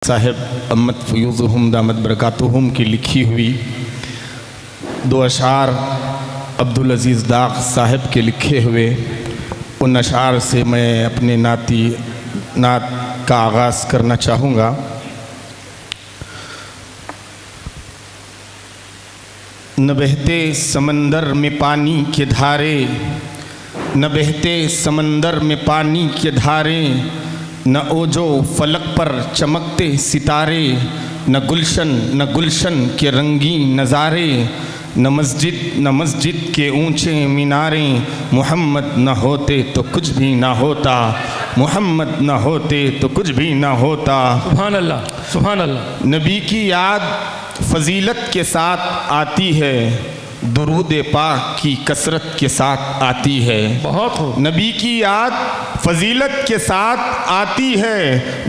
साहिब अहमद फ़यूज़ुहुम दामत बरकातुहुम की लिखी हुई दो अशार अब्दुल अज़ीज़ दाग़ साहिब के लिखे हुए उन अशार से मैं अपने नात का आगाज़ करना चाहूँगा। न बहते समंदर में पानी के धारे, न बहते समंदर में पानी के धारे, न ओजो फलक पर चमकते सितारे, न गुलशन के रंगीन नज़ारे, न मस्जिद के ऊंचे मीनारे। मोहम्मद न होते तो कुछ भी ना होता, मोहम्मद न होते तो कुछ भी ना होता। सुभान अल्लाह, सुभान अल्लाह। नबी की याद फजीलत के साथ आती है, दुरूद पाक की कसरत के साथ आती है। बहुत हो। नबी की याद फजीलत के साथ आती है,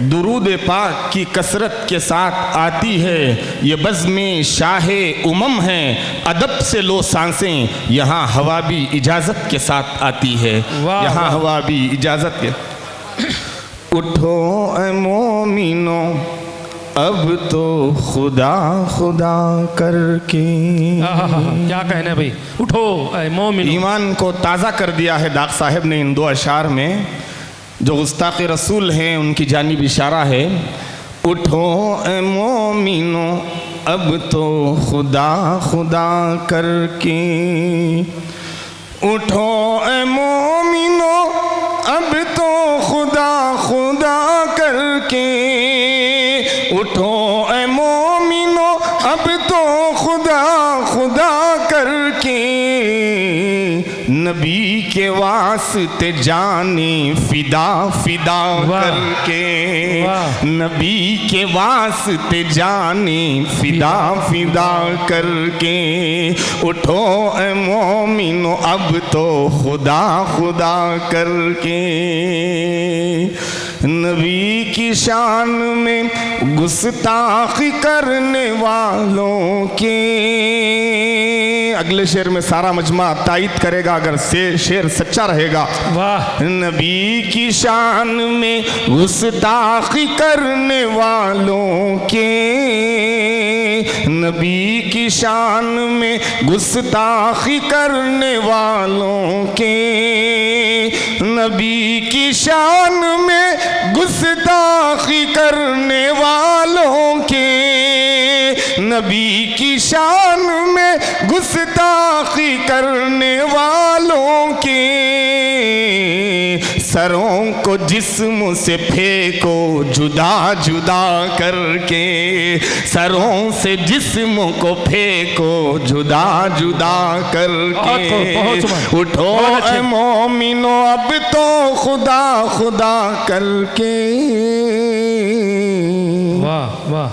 दुरूद पाक की कसरत के साथ आती है। ये बज़्म शाहे उमम है, अदब से लो सांसें, यहाँ हवा भी इजाज़त के साथ आती है। यहाँ हवा भी इजाज़त के। उठो ऐ मोमिनो अब तो खुदा खुदा करके। क्या कहने भाई, उठो ऐ मोमिन। ईमान को ताज़ा कर दिया है दाग़ साहिब ने इन दो अशार में, जो गुस्ताख़ रसूल हैं उनकी जानिब इशारा है। उठो ऐ मोमिनो अब तो खुदा खुदा करके, उठो ऐ मोमिनो अब तो खुदा खुदा करके, उठो ऐ मोमिनो अब तो खुदा खुदा करके। नबी के वास्ते जाने फिदा फिदा करके, नबी के वास्ते जाने फिदा फिदा करके। उठो ऐ मोमिनो अब तो खुदा खुदा करके। नबी की शान में गुस्ताखी करने वालों के, अगले शेर में सारा मजमा तायीद करेगा अगर शेर सच्चा रहेगा। वाह। नबी की शान में गुस्ताखी करने वालों के, नबी की शान में गुस्ताखी करने वालों के, नबी की शान में गुस्ताखी करने वालों के, नबी की शान में गुस्ताखी करने वालों के। सरों को जिस्म से फेंको जुदा जुदा करके, सरों से जिस्म को फेंको जुदा जुदा करके। उठो ऐ मोमिनो अब तो खुदा खुदा करके। वाह वाह।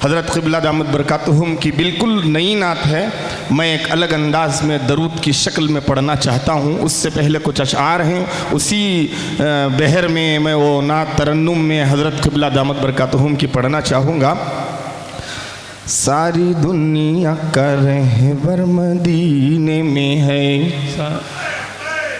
हज़रत क़िबला दामत बरकातुहुम की बिल्कुल नई नात है, मैं एक अलग अंदाज में दरूद की शक्ल में पढ़ना चाहता हूँ। उससे पहले कुछ अशआर हैं, उसी बहर में मैं वो नात तरन्नुम में हज़रत क़िबला दामत बरकातुहुम की पढ़ना चाहूँगा। सारी दुनिया का रहबर मदीने में है,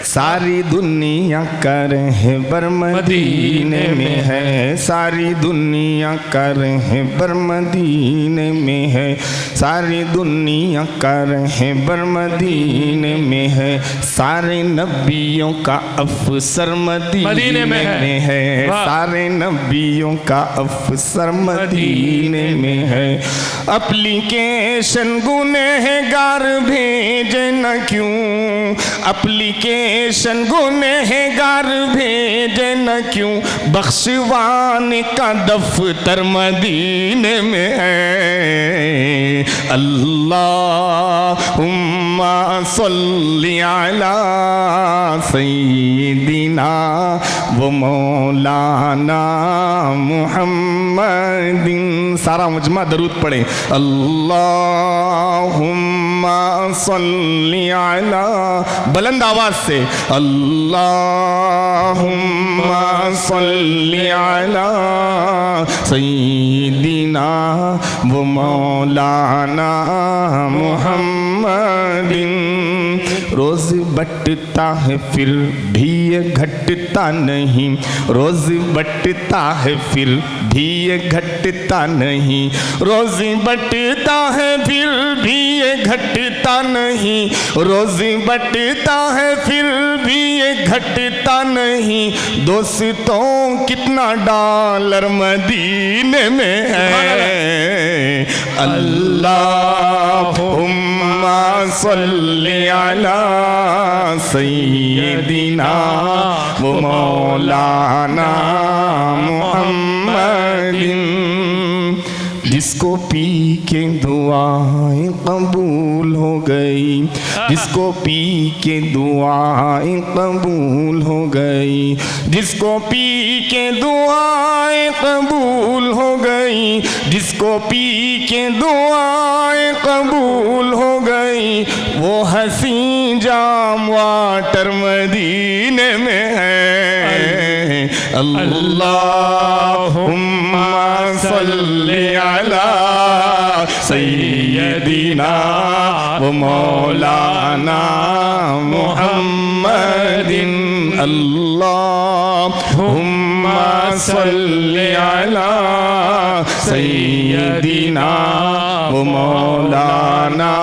सारी दुनिया का रहबर मदीने में है, सारी दुनिया का रहबर मदीने में है, सारी दुनिया का रहबर मदीने में है। सारे नबियों का अफसर मदीने में है, सारे नबियों का अफसर मदीने में है। एप्लीकेशन गुनहगार भेजे न क्यों, एप्लीकेशन गुनहगार भेजे न क्यों, बख्शवाने का दफ्तर मदीने में है। अल्लाहुम्मा सल्ली अला सय्यिदिना व मौलाना मुहम्मदिन। सारा मजमा दरूद पढ़े। अल्लाहुम्मा सल्ली अला, बुलंद आवाज से, अल्लाहुम्मा सल्ली अला सय्यिदिना व मौलाना मुहम्मद मोहम्मदिन। रोज बटता है फिर भी ये घटता नहीं, रोज बटता है फिर भी ये घटता नहीं, रोज बटता है फिर भी ये घटता नहीं, रोज बटता है फिर भी ये घटता नहीं। दोस्तों कितना डॉलर मदीने में है। अल्लाहुम्मा सल्ली अला सय्यदिना व मौलाना मुहम्मदिन। जिसको पी के दुआएं कबूल हो गई, जिसको पी के दुआएं कबूल हो गई, जिसको पी के दुआएं कबूल हो गई, जिसको पी के दुआएं कबूल हो गई, वो हसी जाम वाटर मदीने में है। अल्लाहुम्मा सल्ली अला सय्यदिना व मौलाना मुहम्मदिन। अल्लाहुम्मा सल्ली अला सय्यदिना व मौलाना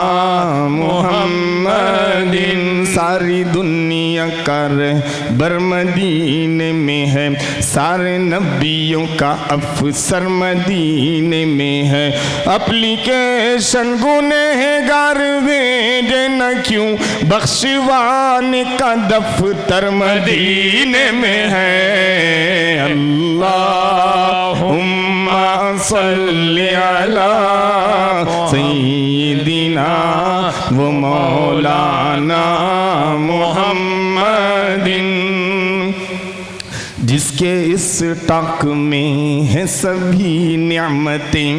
मुहम्मदिन। सारी दुनिया का रहबर मदीने में है, सारे नबियों का अफसर मदीने में है। एप्लीकेशन गुनहगार भेजे न क्यों, बख्शवाने का दफ्तर मदीने में है। अल्लाहुम्मा सल्ली अला सय्यदिना व मौलाना मुहम्मदिन। जिसके इस टक में है सभी नियामतें,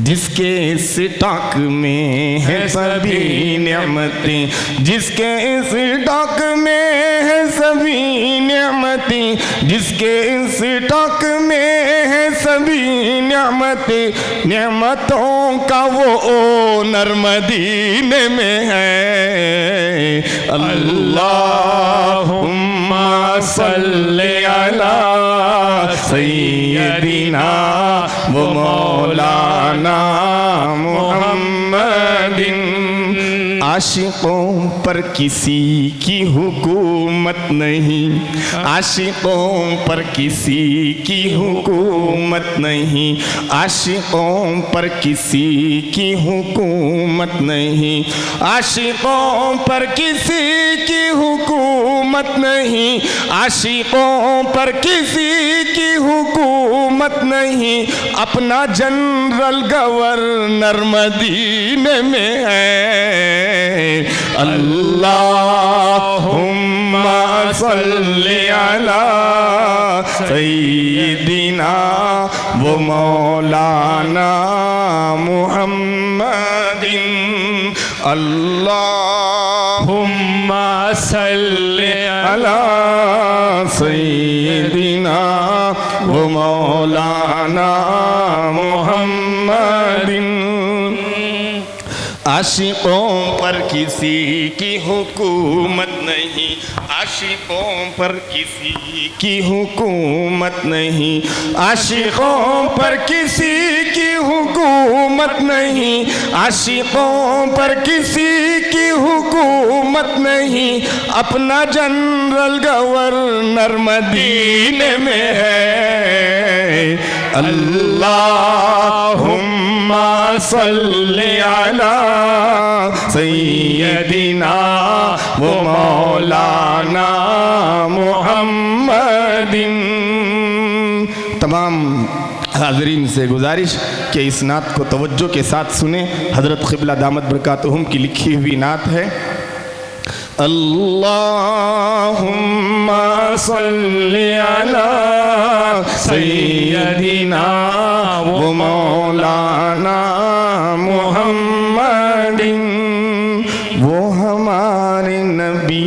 जिसके इस टक में है सभी नियामतें, जिसके इस टक में है सभी नियामतें, जिसके इस टक में है सभी नियामतें, नियामतों का वो ओनर मदीने में है। अल्लाहुम्मा सल्ली अला सय्यदिना व मौलाना मुहम्मदिन। आशिकों पर किसी की हुकूमत नहीं, आशिकों पर किसी की हुकूमत नहीं, आशिकों पर किसी की हुकूमत नहीं, आशिकों पर किसी की हुकूमत नहीं, आशिकों पर किसी की हुकूमत नहीं। अपना जनरल गवर्नर मदीने में है। अल्लाहुम्मा सल्ली अला सय्यदिना व मौलाना मुहम्मदिन। अल्लाहुम्मा सल्ली अला सय्यदिना व मौलाना मुहम्मदिन। आशिकों पर किसी की हुकूमत नहीं, आशिकों पर किसी की हुकूमत नहीं, आशिकों पर किसी की हुकूमत नहीं, आशिकों पर किसी की हुकूमत नहीं। अपना जनरल गवर्नर मदीने में है। अल्लाहुम्मा सल्ली अला सय्यदिना व मौलाना मुहम्मदिन। तमाम हाज़रीन से गुजारिश कि इस नात को तवज्जो के साथ सुने। हज़रत क़िबला दामत बरकातुहुम की लिखी हुई नात है। अल्लाहुम्मा सल्ली अला सय्यदिना व मौलाना मुहम्मदिन। वो हमारे नबी,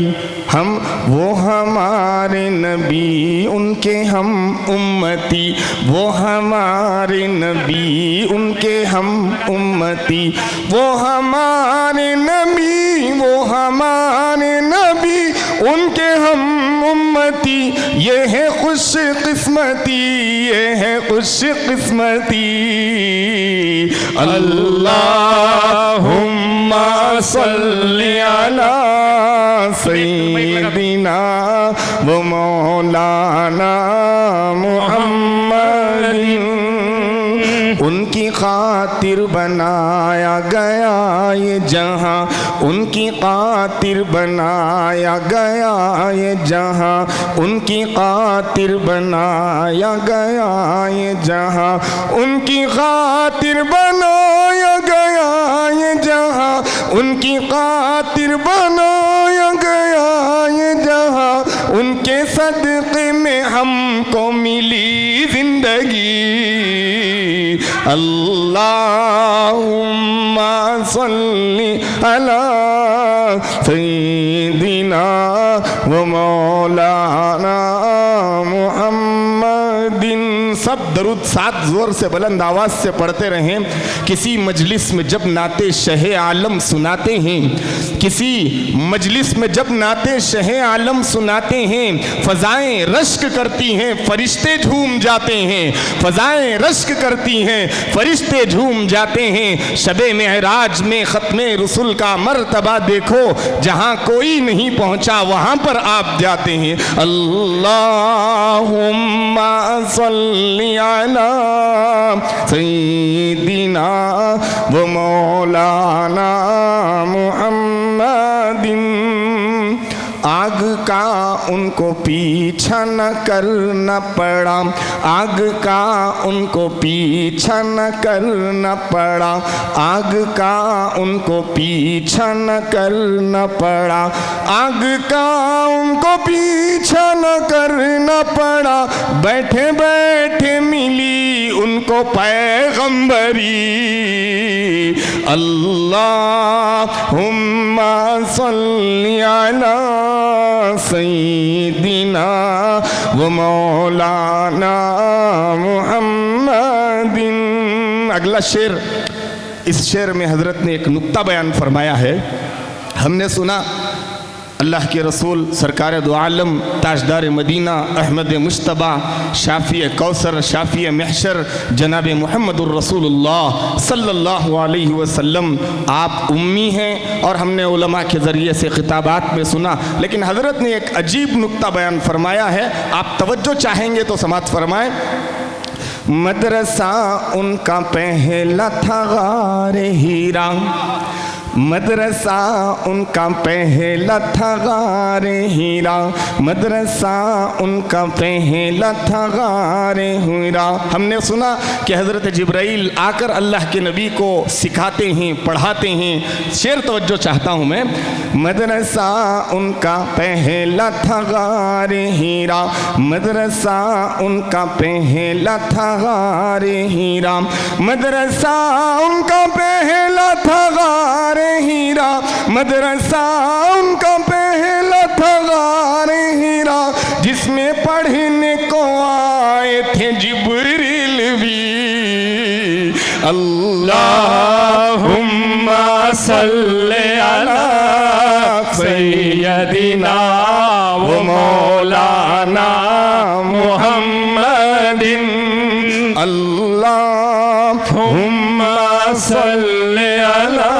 हम वो हमारे नबी, उनके हम उम्मती, वो हमारे नबी उनके हम उम्मती, वो हमारे नबी, वो हमारे नबी उनके हम उम्मती, ये है खुश किस्मती, ये है खुश किस्मती। अल्लाहुम्मा सल्ली अला सय्यिदिना व मौलाना मुहम्मदिन। उनकी खातिर बनाया गया ये जहां, उनकी खातिर बनाया गया ये जहां, उनकी खातिर बनाया गया ये जहां, उनकी खातिर बनाया गया ये जहां, उनकी खातिर बनाया गया ये जहां, उनके सदक़े में हमको मिली जिंदगी। अल्लाहुम्मा सल्ली अला सय्यिदिना व मौलाना मुहम्मदिन। सब दरूद साथ जोर से बुलंद आवाज से पढ़ते रहें। किसी मजलिस में जब नाते शहे आलम सुनाते हैं, किसी मजलिस में जब नाते शहे आलम सुनाते हैं, फजाएं रश्क करती हैं, फरिश्ते झूम जाते हैं, फजाएं रश्क करती हैं, फरिश्ते झूम जाते हैं। शबे मेराज में खत्मे रसूल का मर्तबा देखो, जहां कोई नहीं पहुंचा वहां पर आप जाते हैं। अल्लाहुम्मा सल्ली अला सय्यिदिना व मौलाना मुहम्मदिन। आग का उनको पीछा न करना पड़ा, आग का उनको पीछा न करना पड़ा, आग का उनको पीछा न करना पड़ा, आग का उनको पीछा न करना पड़ा। बैठे बैठे मिली उनको पैगंबरी। अल्लाहुम्मा सल्ली अला सय्यिदिना व मौलाना मुहम्मदिन। अगला शेर, इस शेर में हजरत ने एक नुक्ता बयान फरमाया है। हमने सुना अल्लाह के रसूल सरकार दो आलम ताजदार मदीना अहमद मुश्तबा शाफ़ी कौसर शाफ़ी महशर जनाब मुहम्मदुर रसूलुल्लाह सल्लल्लाहु अलैहि वसल्लम आप उम्मी हैं, और हमने उलमा के ज़रिए से खिताबात में सुना। लेकिन हज़रत ने एक अजीब नुक्ता बयान फरमाया है, आप तवज्जो चाहेंगे तो समात फरमाएं। मदरसा उनका पहला था गारे हीरा, मदरसा उनका पहला था गारे हीरा, मदरसा उनका पहला था गारे हीरा। हमने सुना कि हज़रत जिब्राइल आकर अल्लाह के नबी को सिखाते हैं, पढ़ाते हैं। शेर तवज्जो चाहता हूँ मैं। मदरसा उनका पहला था गारे हीरा, मदरसा उनका पहला था गारे हीरा, मदरसा उनका पहला था गारे हीरा, मदरसा उनका पहला था गारे हीरा, जिसमें पढ़ने को आए थे जिब्रील भी। अल्लाहुम्मा सल्ली अला सय्यिदिना व मौलाना मुहम्मदिन। अल्लाहुम्मा सल्ली अला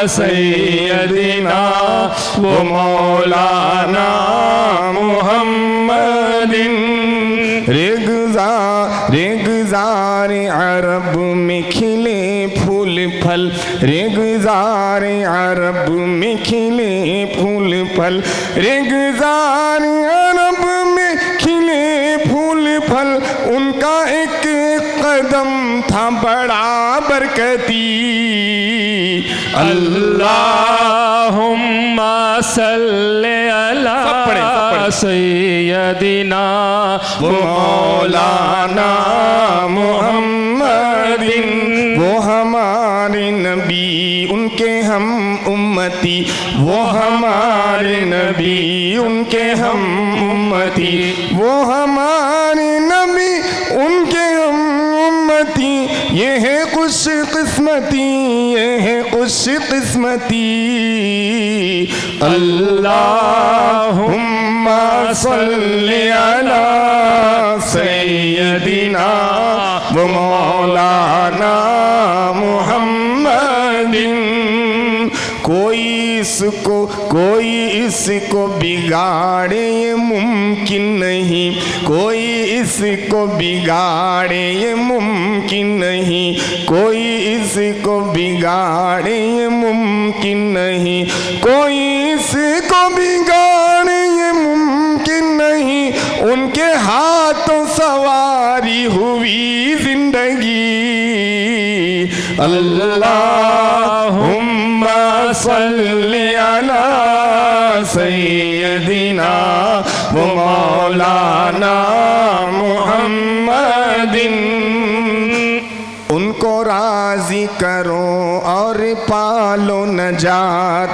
सय्यिदिना व मौलाना मुहम्मदिन। रेगज़ार अरब में खिले फूल फल, रेगज़ार अरब में खिले फूल फल, रेगज़ार अरब में खिले फूल फल। उनका एक कदम था बड़ा बरकती। अल्लाहुम्मा सल्ली अला सय्यिदिना व मौलाना मुहम्मदिन। वो हमारे नबी उनके हम उम्मती, वो हमारे नबी उनके हम उम्मती, वो हमारे ये है खुश किस्मती, ये है खुश किस्मती। अल्लाहुम्मा सल्ली अला सय्यदिना व मौलाना मुहम्मदिन। कोई इसको बिगाड़े ये मुमकिन नहीं, कोई इसको बिगाड़े ये मुमकिन नहीं, कोई इसको बिगाड़े ये मुमकिन नहीं, कोई इसको बिगाड़े ये मुमकिन नहीं। उनके हाथों सवारी हुई जिंदगी। अल्लाहुम्मा सल्ली अला सय्यदिना व मौलाना मुहम्मदिन। उनको राजी करो और पालो नजात,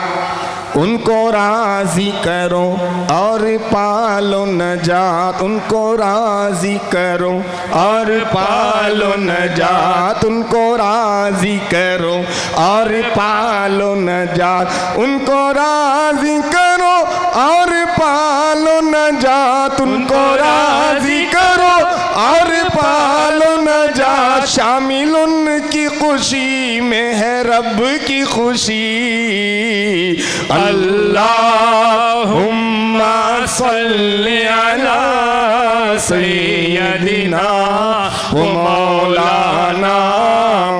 उनको राजी करो और पालो नजात, उनको राजी करो और पालो नजात, उनको राजी करो और पालो नजात, उनको राजी करो और पालो नजात, उनको राजी करो और पालो नजात। शामिल उनकी खुशी में है रब की खुशी। अल्लाहुम्मा सल्ली अला सय्यदिना व मौलाना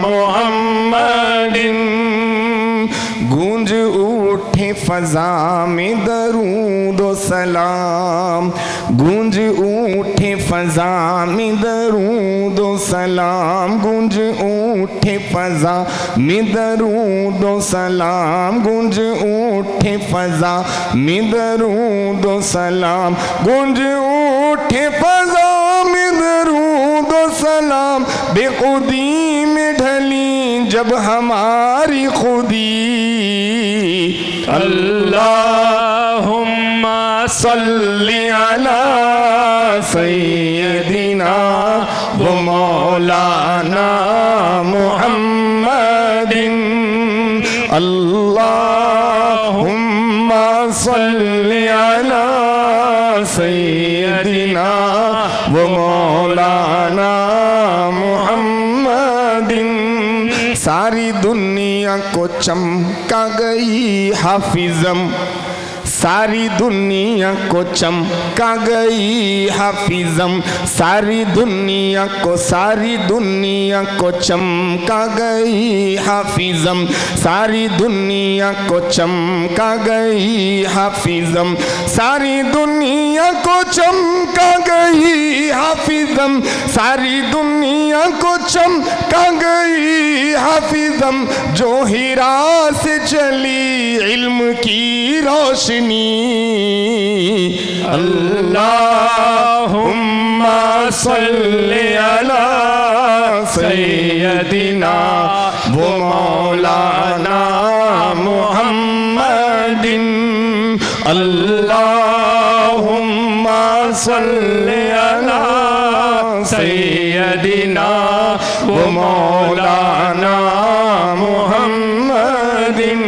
मुहम्मदिन। गूंज उठे फजा में दरूद व सलाम, गूंज उठे फजा में दरूद व सलाम, गूंज उठे फजा में दरूद व सलाम, गूंज उठे फजा में दरूद व सलाम, गूंज उठे फजा में दरूद व सलाम। बेखुदी में ढली जब हमारी खुदी। अल्लाहुम्मा सल्ली अला सय्यदिना व मौलाना मुहम्मदिन। अल्लाहुम्मा सल्ली अला सय्यदिना व मौलाना मुहम्मदिन। सारी दुनिया को चमका गई हाफिज़म, सारी दुनिया को चमका गई हाफिज़म, सारी दुनिया को चमका गई हाफिज़म, सारी दुनिया को चमका गई हाफिज़म, सारी दुनिया को चमका गई हाफिज़म, सारी दुनिया को चमका गई हाफिज़म। जो हिरा से चली इल्म की रोशनी। अल्लाहुम्मा सल्ली अला सय्यदिना व मौलाना मुहम्मदिन। अल्लाहुम्मा सल्ली अला सय्यदिना व मौलाना मुहम्मदिन।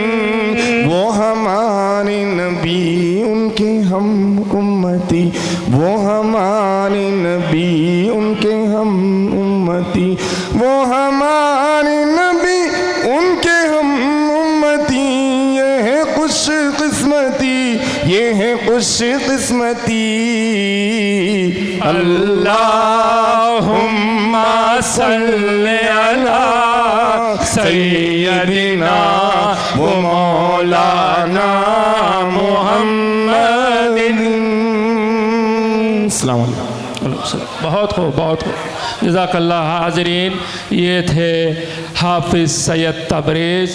वो हमारे नबी उनके हम उम्मती, वो हमारे नबी उनके हम उम्मती, वो हमारे नबी उनके हम उम्मती। ये है खुश किस्मती, ये है खुश किस्मती। अल्लाहुम्मा सल्ली अला सय्यदिना व मौलाना मुहम्मदिन। अस्सलाम वालेकुम। बहुत हो, बहुत हो। जज़ाकल्लाह। हाज़रीन, ये थे हाफिज़ सैयद तबरेज़।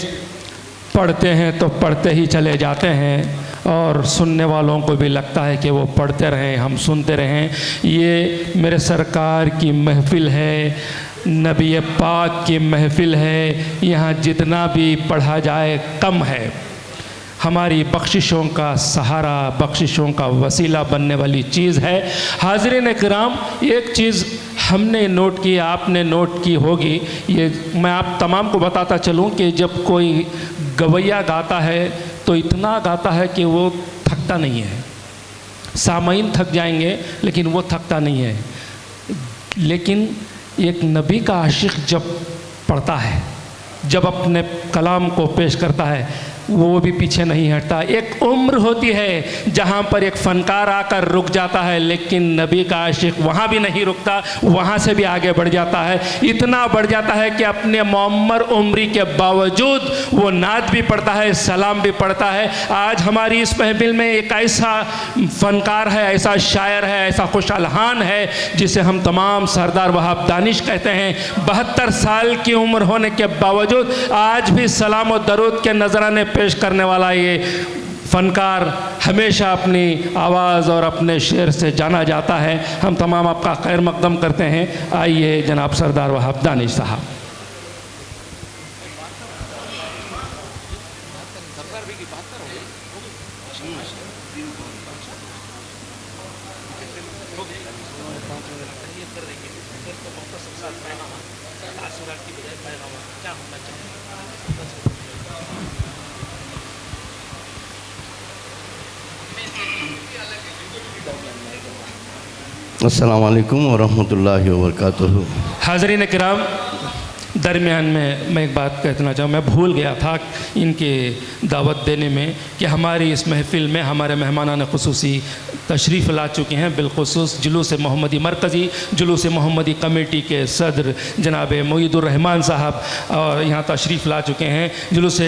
पढ़ते हैं तो पढ़ते ही चले जाते हैं और सुनने वालों को भी लगता है कि वो पढ़ते रहें, हम सुनते रहें। ये मेरे सरकार की महफ़िल है, नबी पाक की महफ़िल है। यहाँ जितना भी पढ़ा जाए कम है। हमारी बख्शिशों का सहारा, बख्शिशों का वसीला बनने वाली चीज़ है। हाज़रीन किराम, एक चीज़ हमने नोट की, आपने नोट की होगी, ये मैं आप तमाम को बताता चलूँ कि जब कोई गवैया गाता है तो इतना गाता है कि वो थकता नहीं है। सामाइन थक जाएंगे लेकिन वो थकता नहीं है। लेकिन एक नबी का आशिक जब पढ़ता है, जब अपने कलाम को पेश करता है, वो भी पीछे नहीं हटता। एक उम्र होती है जहाँ पर एक फ़नकार आकर रुक जाता है, लेकिन नबी का आशिक वहाँ भी नहीं रुकता, वहाँ से भी आगे बढ़ जाता है। इतना बढ़ जाता है कि अपने मुअम्मर उम्री के बावजूद वो नात भी पढ़ता है, सलाम भी पढ़ता है। आज हमारी इस महफिल में एक ऐसा फ़नकार है, ऐसा शायर है, ऐसा खुशहाल है जिसे हम तमाम सरदार वहाब दानिश कहते हैं। 72 साल की उम्र होने के बावजूद आज भी सलाम और दरूद के नजराने पेश करने वाला ये फ़नकार हमेशा अपनी आवाज़ और अपने शेर से जाना जाता है। हम तमाम आपका खैर मकदम करते हैं। आइए जनाब सरदार वहाब दानिश साहब। अस्सलामु अलैकुम वरहमतुल्लाहि वबरकातुहू। हाज़रीन किराम, दरमियान में मैं एक बात कहना चाहूँ, मैं भूल गया था इनके दावत देने में कि हमारी इस महफ़िल में हमारे मेहमानान ख़ुसूसी तशरीफ़ ला चुके हैं। बिलख़ुसूस जुलूस मोहम्मदी मरकज़ी, जुलूस मोहम्मदी कमेटी के सदर जनाब मुईदुर रहमान साहब और यहाँ तशरीफ़ ला चुके हैं। जुलूस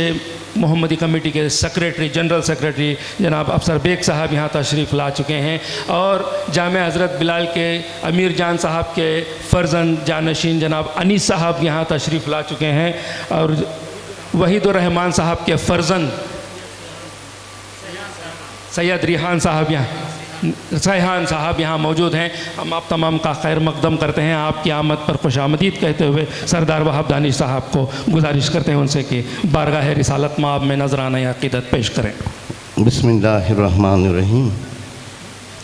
मोहम्मदी कमेटी के सेक्रेटरी, जनरल सेक्रेटरी जनाब अफसर बेग साहब यहाँ तशरीफ़ ला चुके हैं और जामिया हज़रत बिलाल के अमीर जान साहब के फ़र्जंद जानशीन जनाब अनीस साहब यहाँ तशरीफ़ ला चुके हैं और वहीदुर रहमान साहब के फ़र्जंद सैयद रिहान साहब यहाँ मौजूद हैं। हम आप तमाम का खैर मकदम करते हैं, आपकी आमद पर खुशामदीद कहते हुए सरदार वहाब दानिश साहब को गुजारिश करते हैं उनसे कि बारगाह रिसालत माब में नजराना अक़ीदत पेश करें। बिस्मिल्लाहिर्रहमानिर्रहीम।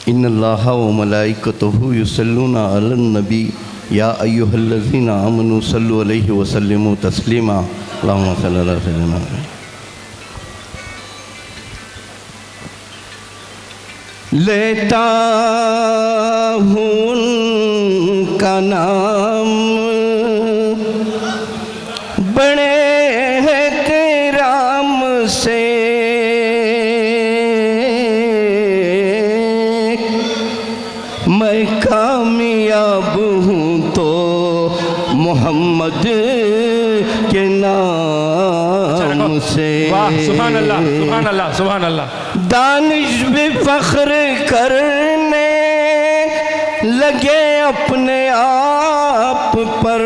इन्नल्लाहा व मलाइकतहू युसल्लूना अलन नबी या अय्युहल्लज़ीना आमनू सल्लु अलैहि व सल्लिमू तस्लीमा। अल्लाहुम्मा सल्लि अला सय्यिदिना। लेता हूँ उनका नाम, बड़े एहतराम से मैं कामयाब हूँ तो मोहम्मद के नाम से। वाह, सुभान अल्लाह, सुभान अल्लाह, सुभान अल्लाह। दानिश भी फख्र करने लगे अपने आप पर,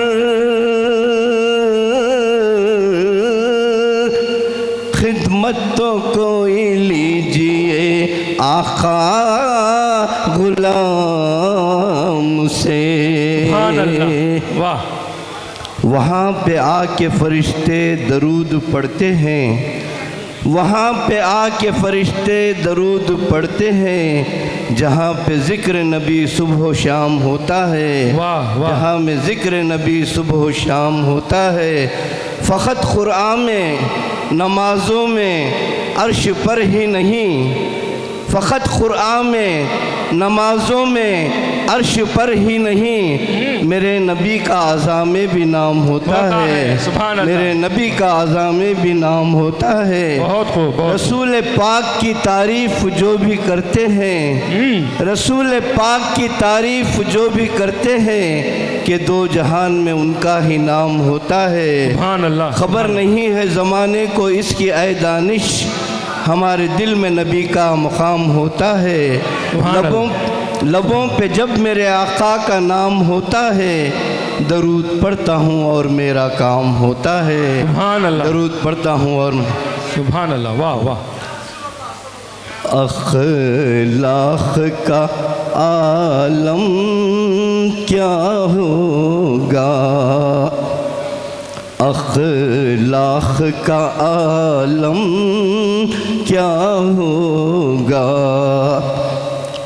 खिदमत तो कोई लीजिए आका गुलाम से। सुभान अल्लाह, वाह। वहाँ पे आके फरिश्ते दरूद पढ़ते हैं, वहाँ पे आके फरिश्ते दरूद पढ़ते हैं जहाँ पे ज़िक्र नबी सुबह शाम होता है। वाह वाह। जहाँ में ज़िक्र नबी सुबह शाम होता है। फ़क़त क़ुरआन में नमाज़ों में अर्श पर ही नहीं, फ़क़त क़ुरआन में नमाज़ों में अर्श पर ही नहीं, मेरे नबी का आज़ा में भी नाम होता है। सुभान अल्लाह। मेरे नबी का आज़ा में भी नाम होता है। बहुत खूब। रसूल पाक की तारीफ़ जो भी करते हैं, रसूल पाक की तारीफ़ जो भी करते हैं कि दो जहान में उनका ही नाम होता है। सुभान अल्लाह। खबर नहीं है ज़माने को इसकी ऐ दानिश, हमारे दिल में नबी का मुकाम होता है। लबों पे जब मेरे आका का नाम होता है, दरूद पढ़ता हूँ और मेरा काम होता है। सुभान अल्लाह। दरूद पढ़ता हूँ और सुभान अल्लाह, वाह वाह। अखलाक का आलम क्या होगा, अखलाक का आलम क्या होगा,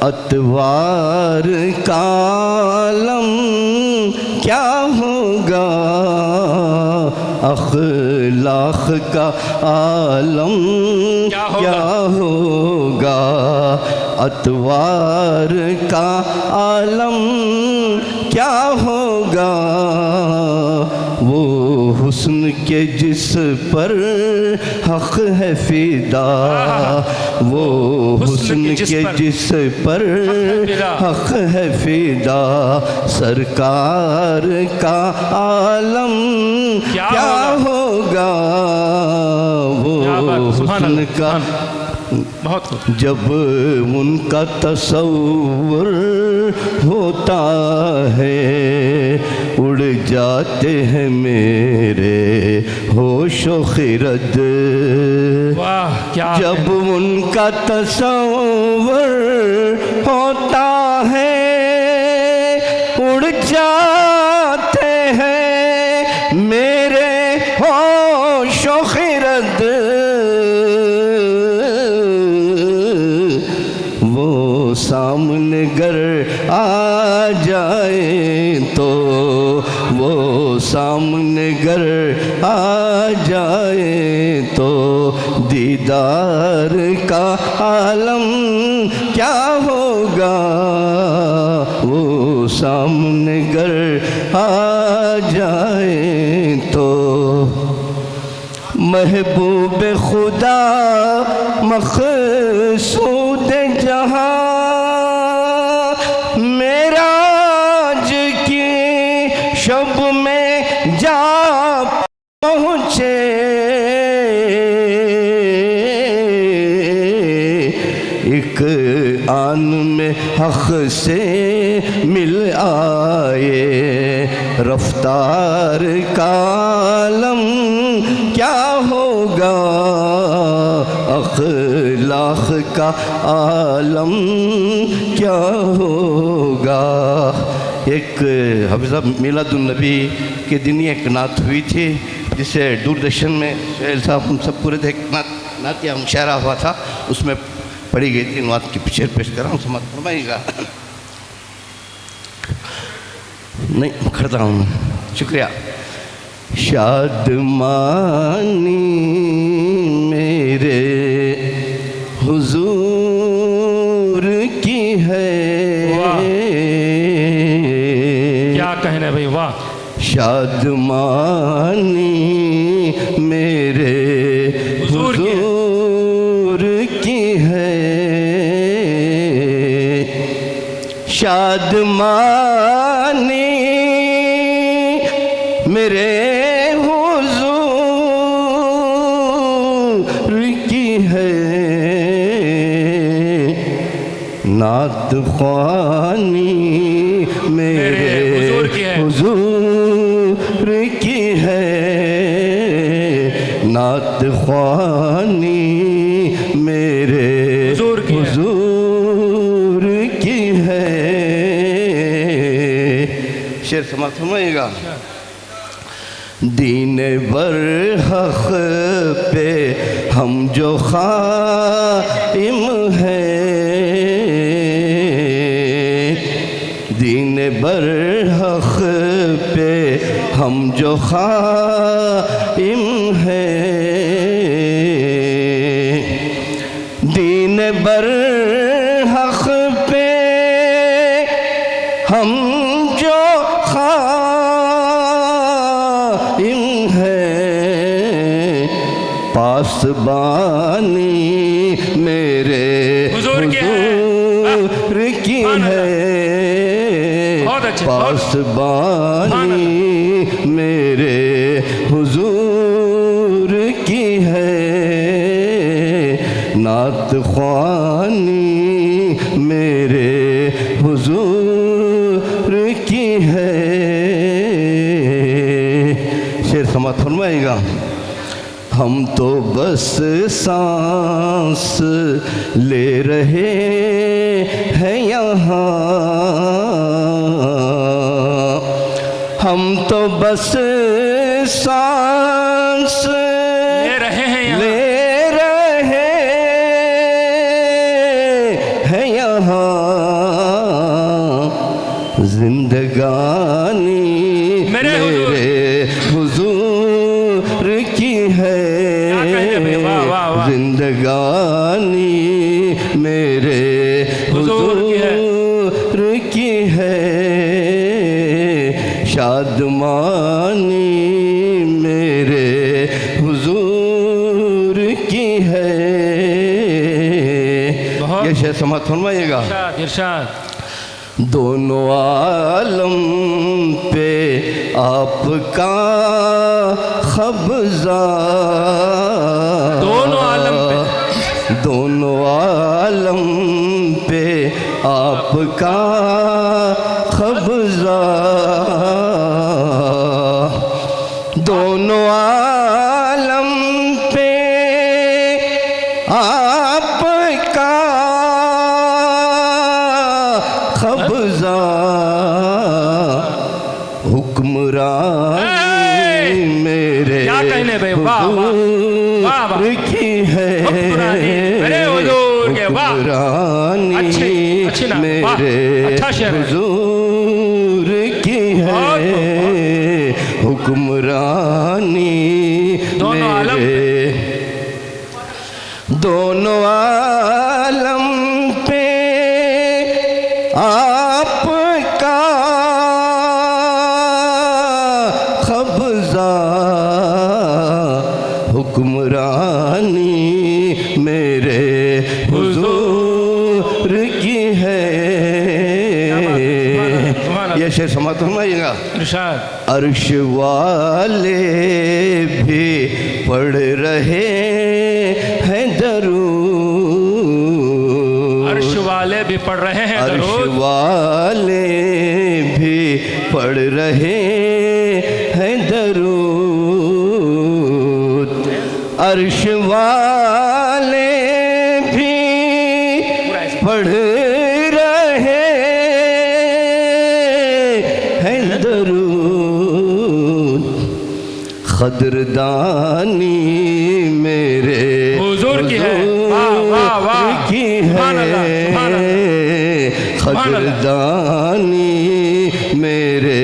अतवार का आलम क्या होगा अखलाक का आलम क्या होगा अतवार का आलम क्या होगा वो हुस्न के जिस पर हक है फिदा वो हुस्न के जिस पर हक है फिदा सरकार का आलम क्या होगा वो हुस्न का बहुत खूब। जब उनका तसव्वुर होता है उड़ जाते हैं मेरे होशो खिरद। वाह क्या जब उनका तसव्वुर होता है उड़ जाते हैं मेरे होशो खिरद। वो सामने गर आ जाए तो वो सामने गर आ जाए तो दीदार का आलम क्या होगा वो सामने गर आ जाए तो। महबूब खुदा मक़सूद जहाँ मेराज की शब में जा पहुँचे एक आन में हक़ से मिल आए रफ्तार का आलम क्या होगा अखलाक का आलम क्या होगा। एक हाफिज़ साहब मिलादुन्नबी के दिन ही एक नात हुई थी जिसे दूरदर्शन में सुहेल साहब हम सब पूरे थे नातिया मुशायरा हुआ था उसमें पढ़ी गई थी। नात की पिक्चर पेश कर रहा हूँ समाप्त फरमाइएगा। नहीं खड़ता हूँ शुक्रिया। शादमानी मेरे हुजूर की है क्या कहने भाई वाह। शादमानी मेरे हुजूर की है शादमानी मेरे नात ख्वानी मेरे हुजूर की है नात ख्वानी मेरे हुजूर की है। शेर समाप्त फरमाइएगा। दीन बरहक़ पे हम जो क़ाइम हैं दीन बरहक़ पे हम जो क़ाइम हैं दीन बरहक़ पे हम जो क़ाइम हैं पासबानी मेरे हुजूर की है पासबानी मेरे हुजूर की है नात ख्वानी मेरे हुजूर की है। शेर समाप्त फरमाइएगा। हम तो बस सांस ले रहे हैं यहाँ हम तो बस सांस ले रहे हैं यहाँ जिंदगानी जिंदगानी मेरे हुजूर की है, शादमानी मेरे हुजूर की है। ये शेर समात फरमाइएगा। इरशाद। दोनों आलम पे आपका कब्ज़ा, दोनों आलम पे, दोनों आलम पे आपका कब्ज़ा, दोनों आलम पे आपका कब्ज़ा, हुक्मरानी मेरे क्या कहने भाई, वाह वाह वाह वाह की है, मेरे हुजूर के, वाह हुक्मरानी अच्छी ना, वाह मेरे अच्छा शेर है। हुजूर की है, हुक्मरानी दोनों आलम मेरे, दोनों आलम पे आपका कब्ज़ा, हुक्मरानी मेरे हुजूर की है। ये शेर समात फरमाइएगा। इरशाद। अर्श वाले भी पढ़ रहे हैं दरूद, अर्श वाले भी पढ़ रहे हैं अर्श दरूद, वाले भी पढ़ रहे हैं दरूद, अर्श वाले भी पढ़ रहे हैं दरूद, क़द्रदानी मेरे हुजूर की है, वाह वाह वाह की सुभान अल्लाह, सुभान है, सुभान अल्लाह। क़द्रदानी मेरे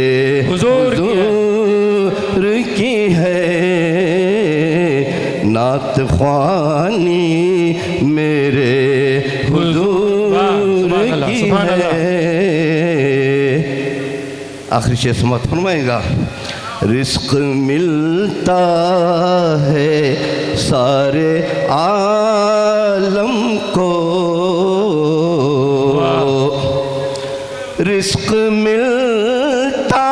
हुजूर हुजूर की है, नात ख्वानी मेरे हुजूर सुभान अल्लाह, की सुभान अल्लाह। है। आखिरी शेर समात फरमाएगा। रिस्क मिलता है सारे आलम को, रिस्क मिलता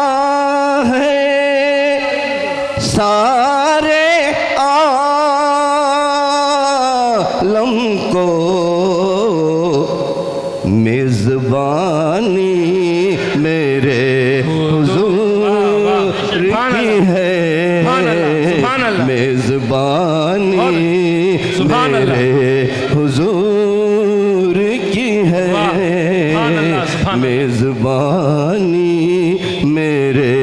है सारे आलम को, मेज़बानी मेरे हुजूर की है, मेज़बानी मेरे हुजूर की है, मेज़बानी मेरे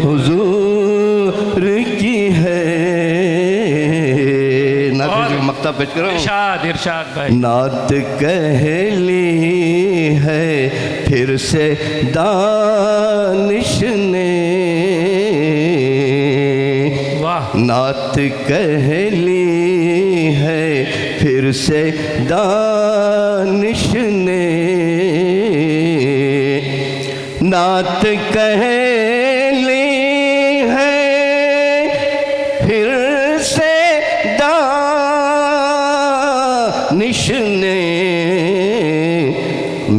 हुजूर की है। नात मक्ता पेश करो। इरशाद इरशाद भाई। नात कहली है फिर से दानिश ने, वाह नात कहली है फिर से दानिश ने, नात कहली है फिर से दानिश ने,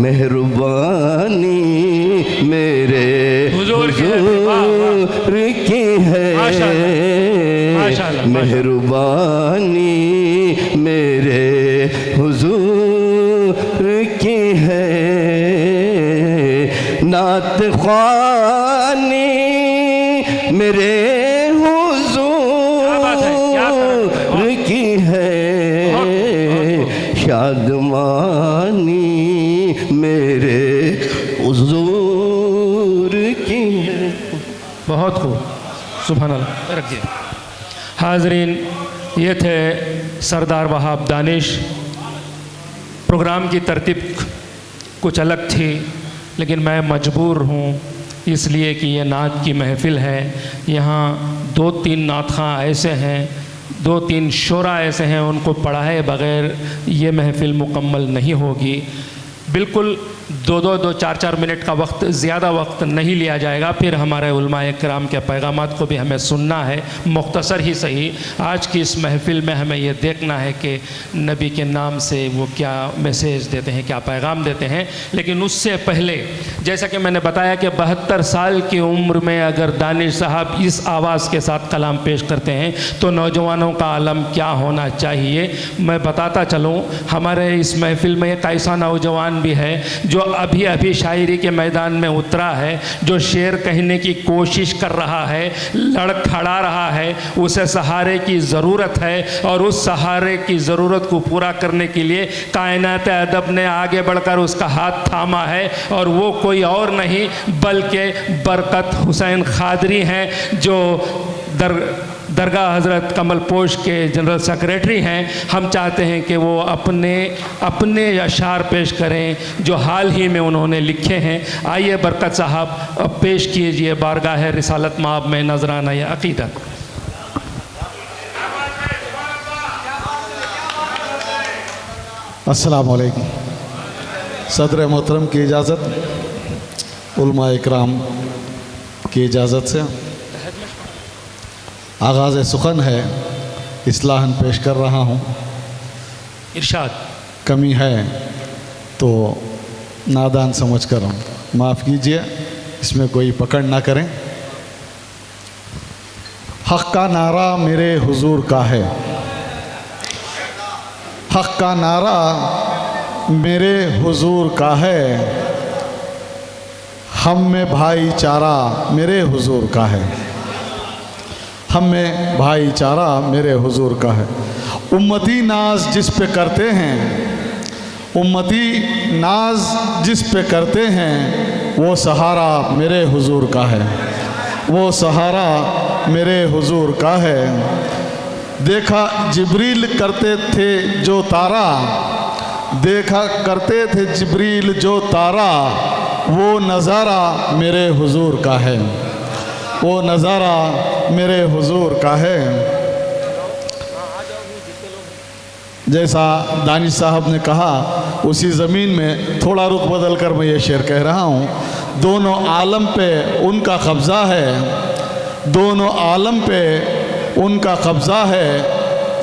मेहरबानी मेरे हुजूर की है, हुजूर की है, माशाअल्लाह, मेहरबानी मेरे हुजूर की है, नात ख्वानी मेरे हुजूर की है, शादमानी मेरे हुजूर की है। बहुत खूब, सुभान अल्लाह। रखिए। हाजरीन, ये थे सरदार वहाब दानिश। प्रोग्राम की तरतीब कुछ अलग थी, लेकिन मैं मजबूर हूँ इसलिए कि ये नात की महफ़िल है। यहाँ 2-3 नात खां ऐसे हैं दो तीन शोरा ऐसे हैं उनको पढ़ाए बग़ैर ये महफ़िल मुकम्मल नहीं होगी। बिल्कुल दो चार मिनट का वक्त, ज़्यादा वक्त नहीं लिया जाएगा। फिर हमारे उलमाए किराम के पैगामात को भी हमें सुनना है, मुख्तसर ही सही। आज की इस महफ़िल में हमें ये देखना है कि नबी के नाम से वो क्या मैसेज देते हैं, क्या पैगाम देते हैं। लेकिन उससे पहले जैसा कि मैंने बताया कि 72 साल की उम्र में अगर दानिश साहब इस आवाज़ के साथ कलाम पेश करते हैं तो नौजवानों का आलम क्या होना चाहिए। मैं बताता चलूँ, हमारे इस महफ़िल में एक ऐसा नौजवान भी है जो अभी अभी शायरी के मैदान में उतरा है, जो शेर कहने की कोशिश कर रहा है, लड़खड़ा रहा है। उसे सहारे की ज़रूरत है और उस सहारे की ज़रूरत को पूरा करने के लिए कायनात अदब ने आगे बढ़कर उसका हाथ थामा है और वो कोई और नहीं बल्कि बरकत हुसैन ख़ादरी हैं, जो दरगाह हज़रत कमल पोश के जनरल सेक्रेटरी हैं। हम चाहते हैं कि वो अपने अशार पेश करें जो हाल ही में उन्होंने लिखे हैं। आइए बरकत साहब पेश कीजिए बारगाह रिसालत माब में नजराना या अक़ीदत। अस्सलाम वालेकुम। सदर मोहतरम की इजाज़त, उलमा इकराम की इजाज़त से आगाज़ सुखन है, इस्लाहन पेश कर रहा हूँ। इरशाद। कमी है तो नादान समझ कर माफ़ कीजिए, इसमें कोई पकड़ ना करें। हक़ का नारा मेरे हुजूर का है, हक़ का नारा मेरे हुजूर का है, हम में भाईचारा मेरे हुजूर का है, हम में भाईचारा मेरे हुजूर का है। उम्मती नाज जिस पे करते हैं, उम्मती नाज जिस पे करते हैं, वो सहारा मेरे हुजूर का है, वो सहारा मेरे हुजूर का है। देखा जिब्रील करते थे जो तारा, देखा करते थे जिब्रील जो तारा, वो नज़ारा मेरे हुजूर का है, वो नज़ारा मेरे हुजूर का है। जैसा दानिश साहब ने कहा, उसी ज़मीन में थोड़ा रुख बदल कर मैं ये शेर कह रहा हूँ। दोनों आलम पे उनका कब्ज़ा है, दोनों आलम पे उनका कब्ज़ा है,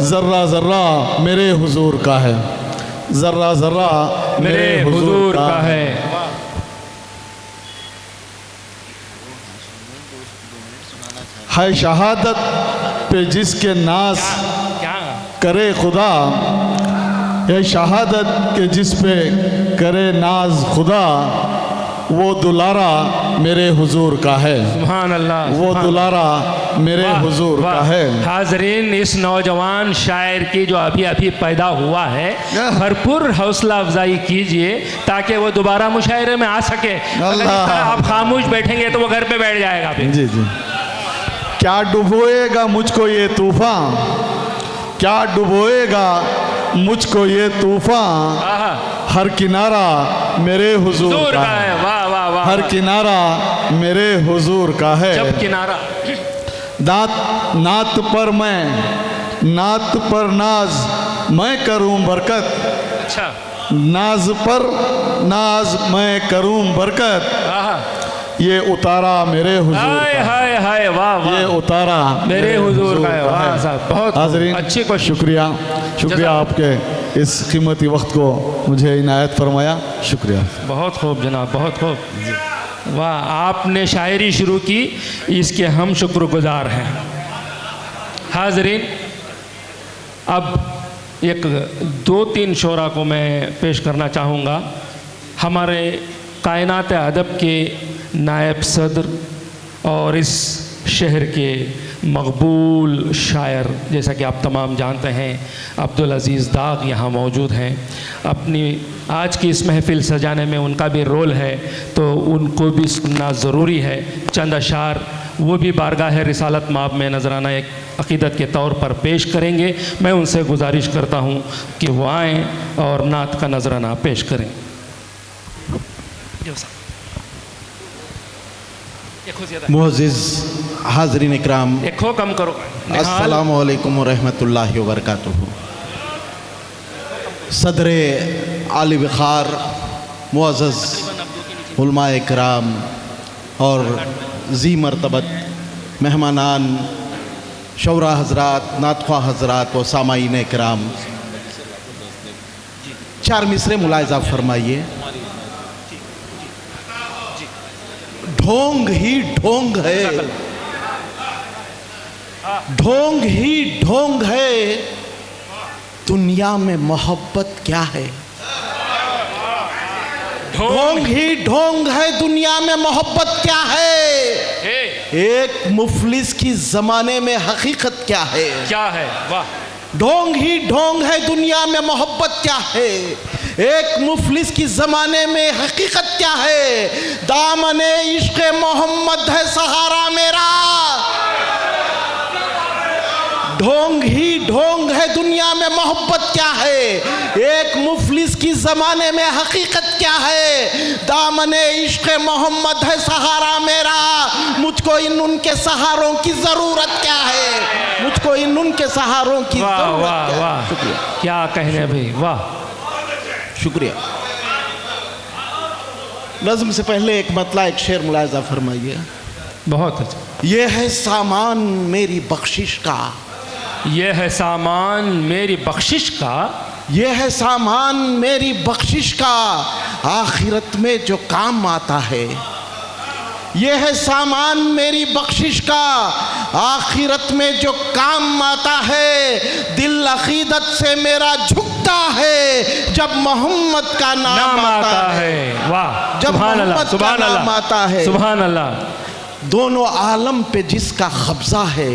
ज़र्रा ज़र्रा मेरे हुजूर का है, ज़र्रा ज़र्रा मेरे हुजूर का है। है शहादत पे जिसके नाज करे खुदा, है शहादत के जिस पे करे नाज खुदा, वो दुलारा मेरे हुजूर का है, सुभान अल्लाह, वो दुलारा मेरे हुजूर का है। हाजरीन, इस नौजवान शायर की जो अभी अभी पैदा हुआ है, भरपूर हौसला अफजाई कीजिए ताकि वो दोबारा मुशायरे में आ सके। अगर इस तरह आप खामोश बैठेंगे तो वो घर पे बैठ जाएगा फिर। जी जी। क्या डुबोएगा मुझको ये तूफान, क्या डुबोएगा मुझको ये तूफान, हर किनारा मेरे हुजूर का है। वाह वाह वाह। हर किनारा मेरे हुजूर का है। जब किनारा दात नात पर मैं, नात पर नाज मैं करूं बरकत, अच्छा, नाज पर नाज मैं करूं बरकत, ये उतारा मेरे हुजूर हाय का, हाय हाय, वाह वाह, ये उतारा मेरे हुजूर का है। वाह साहब, बहुत हाज़रीन, अच्छी कोशिश। शुक्रिया, शुक्रिया आपके इस कीमती वक्त को मुझे इनायत फरमाया, शुक्रिया। बहुत खूब जनाब, बहुत खूब। वाह, आपने शायरी शुरू की, इसके हम शुक्रगुजार हैं। हाज़रीन, अब एक दो तीन शोरा को मैं पेश करना चाहूँगा। हमारे कायनात अदब के नायब सदर और इस शहर के मकबूल शायर, जैसा कि आप तमाम जानते हैं, अब्दुल अज़ीज़ दाग यहाँ मौजूद हैं। अपनी आज की इस महफ़िल सजाने में उनका भी रोल है, तो उनको भी सुनना ज़रूरी है। चंद अशार वो भी बारगाह रिसालत माब में नजराना एक अक़ीदत के तौर पर पेश करेंगे। मैं उनसे गुजारिश करता हूँ कि वो आएँ और नात का नजराना पेश करें। मुअज़्ज़िज़ हाज़रीन इकराम, एक खो कम करो। अस्सलामु अलैकुम रहमतुल्लाहि व बरकातुहू। सदर आली वक़ार मुअज़्ज़ज़ उलमाए किराम और जी मरतबत मेहमानान शौरा हज़रात, नातख़्वाह हज़रात व सामाईन किराम, चार मिसरे मुलाहिज़ा फरमाइए। ढोंग ही ढोंग है, ढोंग ही ढोंग है, दुनिया में मोहब्बत क्या है। ढोंग ही ढोंग है, दुनिया में मोहब्बत क्या है। एक मुफलिस की जमाने में हकीकत क्या है। क्या है, वाह। ढोंग ही ढोंग है, दुनिया में मोहब्बत क्या है। एक मुफलिस की जमाने में हकीकत क्या है। दामने इश्क़ मोहम्मद है सहारा मेरा। ढोंग ही ढोंग है, दुनिया में मोहब्बत क्या है। एक मुफलिस की जमाने में हकीकत क्या है। दामने इश्क़ मोहम्मद है सहारा मेरा। मुझको इन उनके सहारों की जरूरत क्या है। मुझको इन उनके सहारों की वाह जरूरत वाह क्या है। वाह, शुक्रिया, क्या कहने भाई, वाह। शुक्रिया। नज़्म से पहले एक मतला, एक शेर मुलाहिज़ा फरमाइए। बहुत अच्छा। ये है सामान मेरी बख्शिश का, ये है सामान मेरी बख्शिश का, ये है सामान मेरी बख्शिश का, आखिरत में जो काम आता है। ये है सामान मेरी बख्शिश का, आखिरत में जो काम आता है। दिल अकीदत से मेरा झुकता है जब मोहम्मद का नाम आता है। वाह, जब सुभान अल्लाह, मोहम्मद का सुभान नाम अल्लाह, आता है। सुभान अल्लाह। दोनों आलम पे जिसका कब्जा है,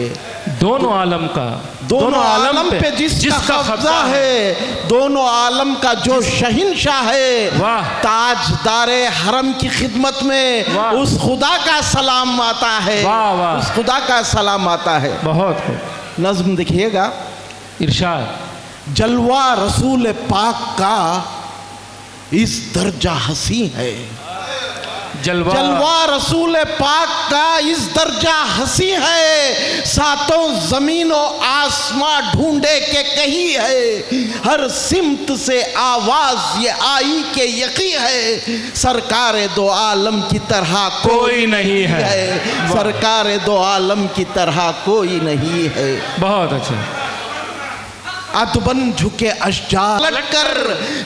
दोनों आलम का, दोनों आलम पे जिसका कब्जा है, दोनों आलम का जो शहिंशाह है। वाह। ताजदारे हरम की खिदमत में वाह। उस खुदा का सलाम आता है। वाह वाह, उस खुदा का सलाम आता है। बहुत खूब। नज़्म देखिएगा। इरशाद। जलवा रसूल पाक का इस दर्जा हसी है। जलवा रसूल पाक का इस दर्जा हंसी है। सातों जमीनों आसमां ढूंढे के कही है। हर सिमत से आवाज ये आई के यकी है। सरकार दो आलम की तरह कोई नहीं है। सरकार दो आलम की तरह कोई नहीं है। बहुत अच्छा। अदबन झुके अशजार लटकर,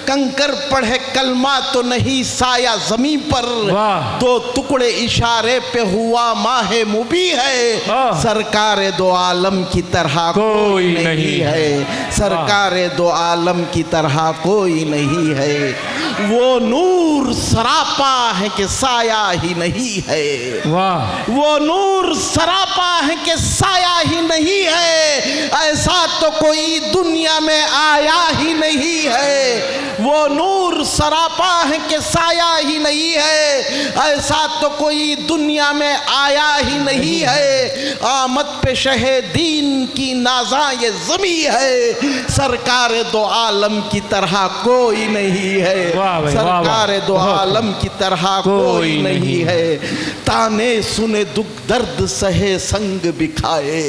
कंकर पढ़े कलमा तो नहीं साया जमीन पर। वाह। दो टुकड़े इशारे पे हुआ माहे मुबी है। सरकार दो आलम की तरह कोई नहीं है। सरकार दो आलम की तरह कोई नहीं है। वो नूर सरापा है कि साया ही नहीं है। वाह। वो नूर सरापा है कि साया ही नहीं है। ऐसा तो कोई दुनिया में आया ही नहीं है। वो नूर सरापा है कि साया ही नहीं है। ऐसा तो कोई दुनिया में आया ही नहीं है। आमद पे शहे दीन की नाजा ये जमी है। सरकार दो आलम की तरह कोई नहीं है। सरकार दो आलम की तरह कोई नहीं है। ताने सुने दुख दर्द सहे संग बिखाए।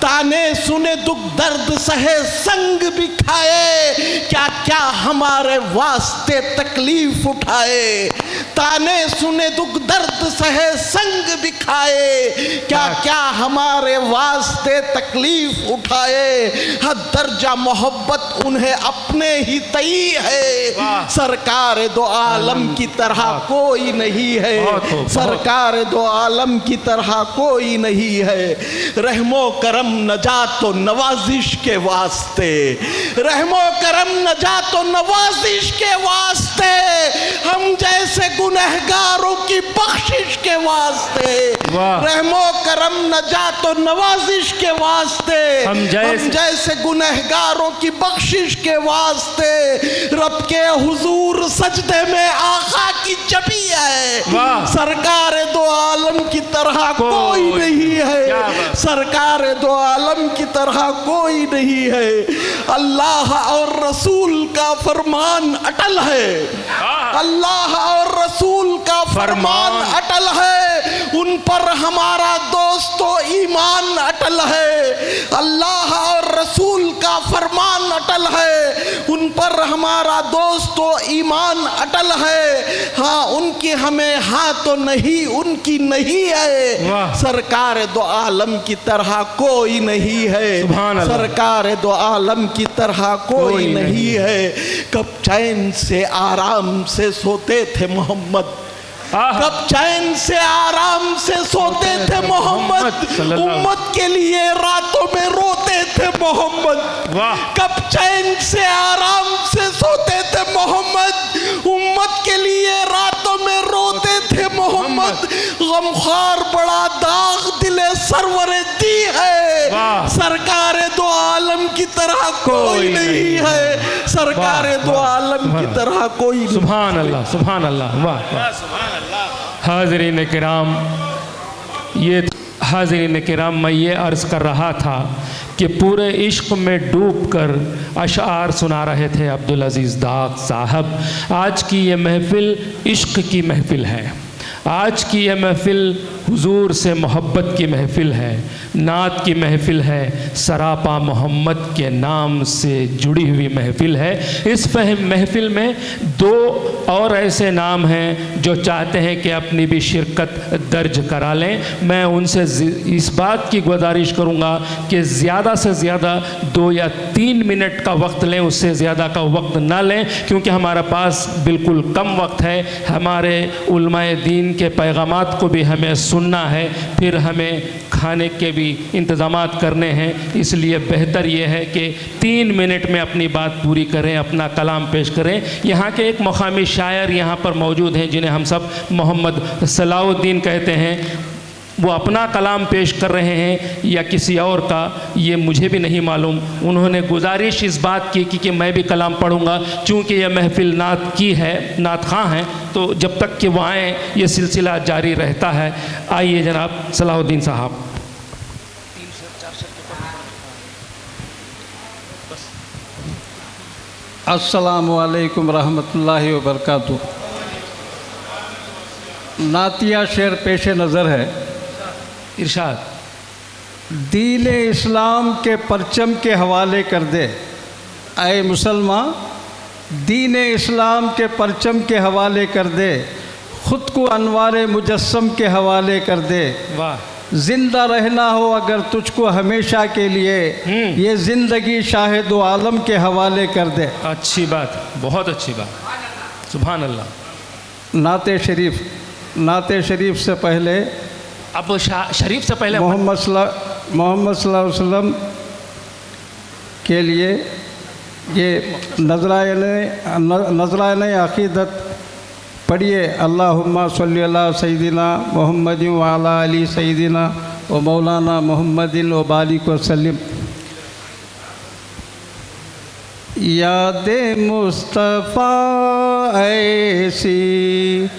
ताने सुने दुख दर्द सहे संग बिखाए। क्या क्या हमारे वास्ते तकलीफ उठाए। ताने सुने दुख दर्द सहे संग बिखाए। क्या क्या हमारे वास्ते तकलीफ उठाए। हद दर्जा मोहब्बत उन्हें अपने ही तई है। सरकार दो आलम की तरह कोई नहीं है। सरकार दो आलम की तरह कोई नहीं है। रहमो करम नजात व नवाजिश के वास्ते। रहमो करम नजात व नवाजिश के वास्ते। हम जैसे गुनहगारों की बख्शिश के वास्ते। रहमो करम नजात व नवाजिश के वास्ते। हम जैसे गुनहगारों की बख्शिश के वास्ते। रब के हुजूर सजदे में आका की जबी है। सरकार दो आलम की तरह कोई नहीं है। सरकार दो आलम की तरह कोई नहीं है। अल्लाह और रसूल का फरमान अटल है। अल्लाह और रसूल का फरमान अटल है। उन पर हमारा दोस्तों ईमान अटल है। हमारा दोस्त तो ईमान अटल है, हाँ उनकी हमें हाँ तो नहीं उनकी नहीं है। वाह। सरकार दो आलम की तरह कोई नहीं है, सुभान अल्लाह। सरकार दो आलम की तरह कोई नहीं है। कब चैन से आराम से सोते थे मोहम्मद, कब चैन से आराम से सोते थे मोहम्मद, उम्मत के लिए रातों में रोते थे मोहम्मद। वाह। कब चैन से आराम से सोते थे मोहम्मद, उम्मत के लिए रातों में रोते थे मोहम्मद। गमखार बड़ा दाग दिले सरवरे दी है, वाह। सरकार दो आलम की तरह कोई नहीं है, सरकार दो आलम की तरह कोई नहीं। सुभान अल्लाह, सुभान अल्लाह, वाह वाह। हाज़रीन किराम, ये हाज़रीन किराम, मैं ये अर्ज़ कर रहा था कि पूरे इश्क में डूबकर अशार सुना रहे थे अब्दुल अज़ीज़ दाग साहब। आज की ये महफ़िल इश्क की महफ़िल है, आज की ये महफ़िल हुजूर से मोहब्बत की महफ़िल है, नात की महफ़िल है, सरापा मोहम्मद के नाम से जुड़ी हुई महफ़िल है। इस महफ़िल में दो और ऐसे नाम हैं जो चाहते हैं कि अपनी भी शिरकत दर्ज करा लें। मैं उनसे इस बात की गुजारिश करूंगा कि ज़्यादा से ज़्यादा 2 या 3 मिनट का वक्त लें, उससे ज़्यादा का वक्त ना लें, क्योंकि हमारे पास बिल्कुल कम वक्त है। हमारे उलमाए दीन के पैगामात को भी हमें सुनना है, फिर हमें खाने के भी इंतज़ामात करने हैं। इसलिए बेहतर ये है कि 3 मिनट में अपनी बात पूरी करें, अपना कलाम पेश करें। यहाँ के एक मकामी शायर यहाँ पर मौजूद हैं जिन्हें हम सब मोहम्मद सलाउद्दीन कहते हैं। वो अपना कलाम पेश कर रहे हैं या किसी और का, ये मुझे भी नहीं मालूम। उन्होंने गुजारिश इस बात की कि मैं भी कलाम पढ़ूंगा, चूँकि यह महफ़िल नात की है, नात ख़ां हैं, तो जब तक कि वो आएँ ये सिलसिला जारी रहता है। आइए जनाब सलाउद्दीन साहब। अस्सलामु अलैकुम रहमतुल्लाहि व बरकातुहू। नातिया शेर पेश नज़र है। इरशाद। दीन इस्लाम के परचम के हवाले कर दे, ऐ मुसलमान दीन इस्लाम के परचम के हवाले कर दे, ख़ुद को अनवार मुजस्सम के हवाले कर दे। वाह। जिंदा रहना हो अगर तुझको हमेशा के लिए, ये ज़िंदगी शाहिद दो आलम के हवाले कर दे। अच्छी बात, बहुत अच्छी बात, सुभान अल्लाह। नाते शरीफ से पहले, अब शरीफ से पहले मोहम्मद सल्लल्लाहु अलैहि वसल्लम के लिए ये नज़रान अक़ीदत पढ़िए। अल्लाहुम्मा सल्ली अला सय्यिदिना मुहम्मदिन व अला आलि सय्यिदिना व मौलाना मुहम्मदिन व बारिक व सल्लिम। यादे मुस्तफ़ा ऐसी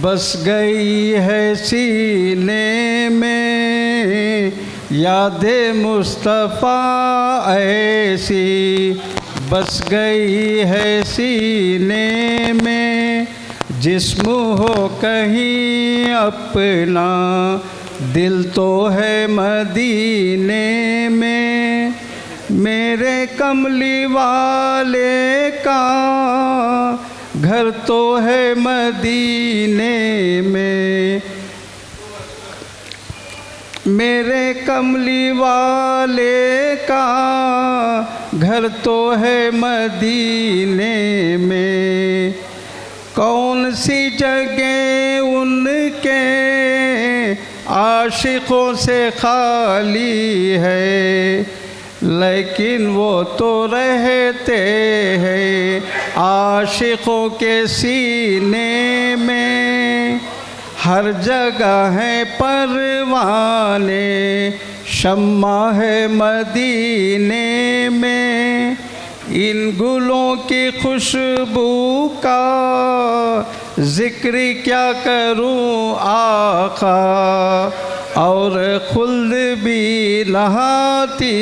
बस गई है सीने में, यादे मुस्तफ़ा ऐसी बस गई है सीने में। जिस्म हो कहीं अपना, दिल तो है मदीने में। मेरे कमली वाले का घर तो है मदीने में, मेरे कमली वाले का घर तो है मदीने में। कौन सी जगह उनके आशिकों से खाली है, लेकिन वो तो रहते हैं आशिकों के सीने में। हर जगह है परवाने, शम्मा है मदीने में। इन गुलों की खुशबू का ज़िक्र क्या करूं आका, और खुल्द भी नहाती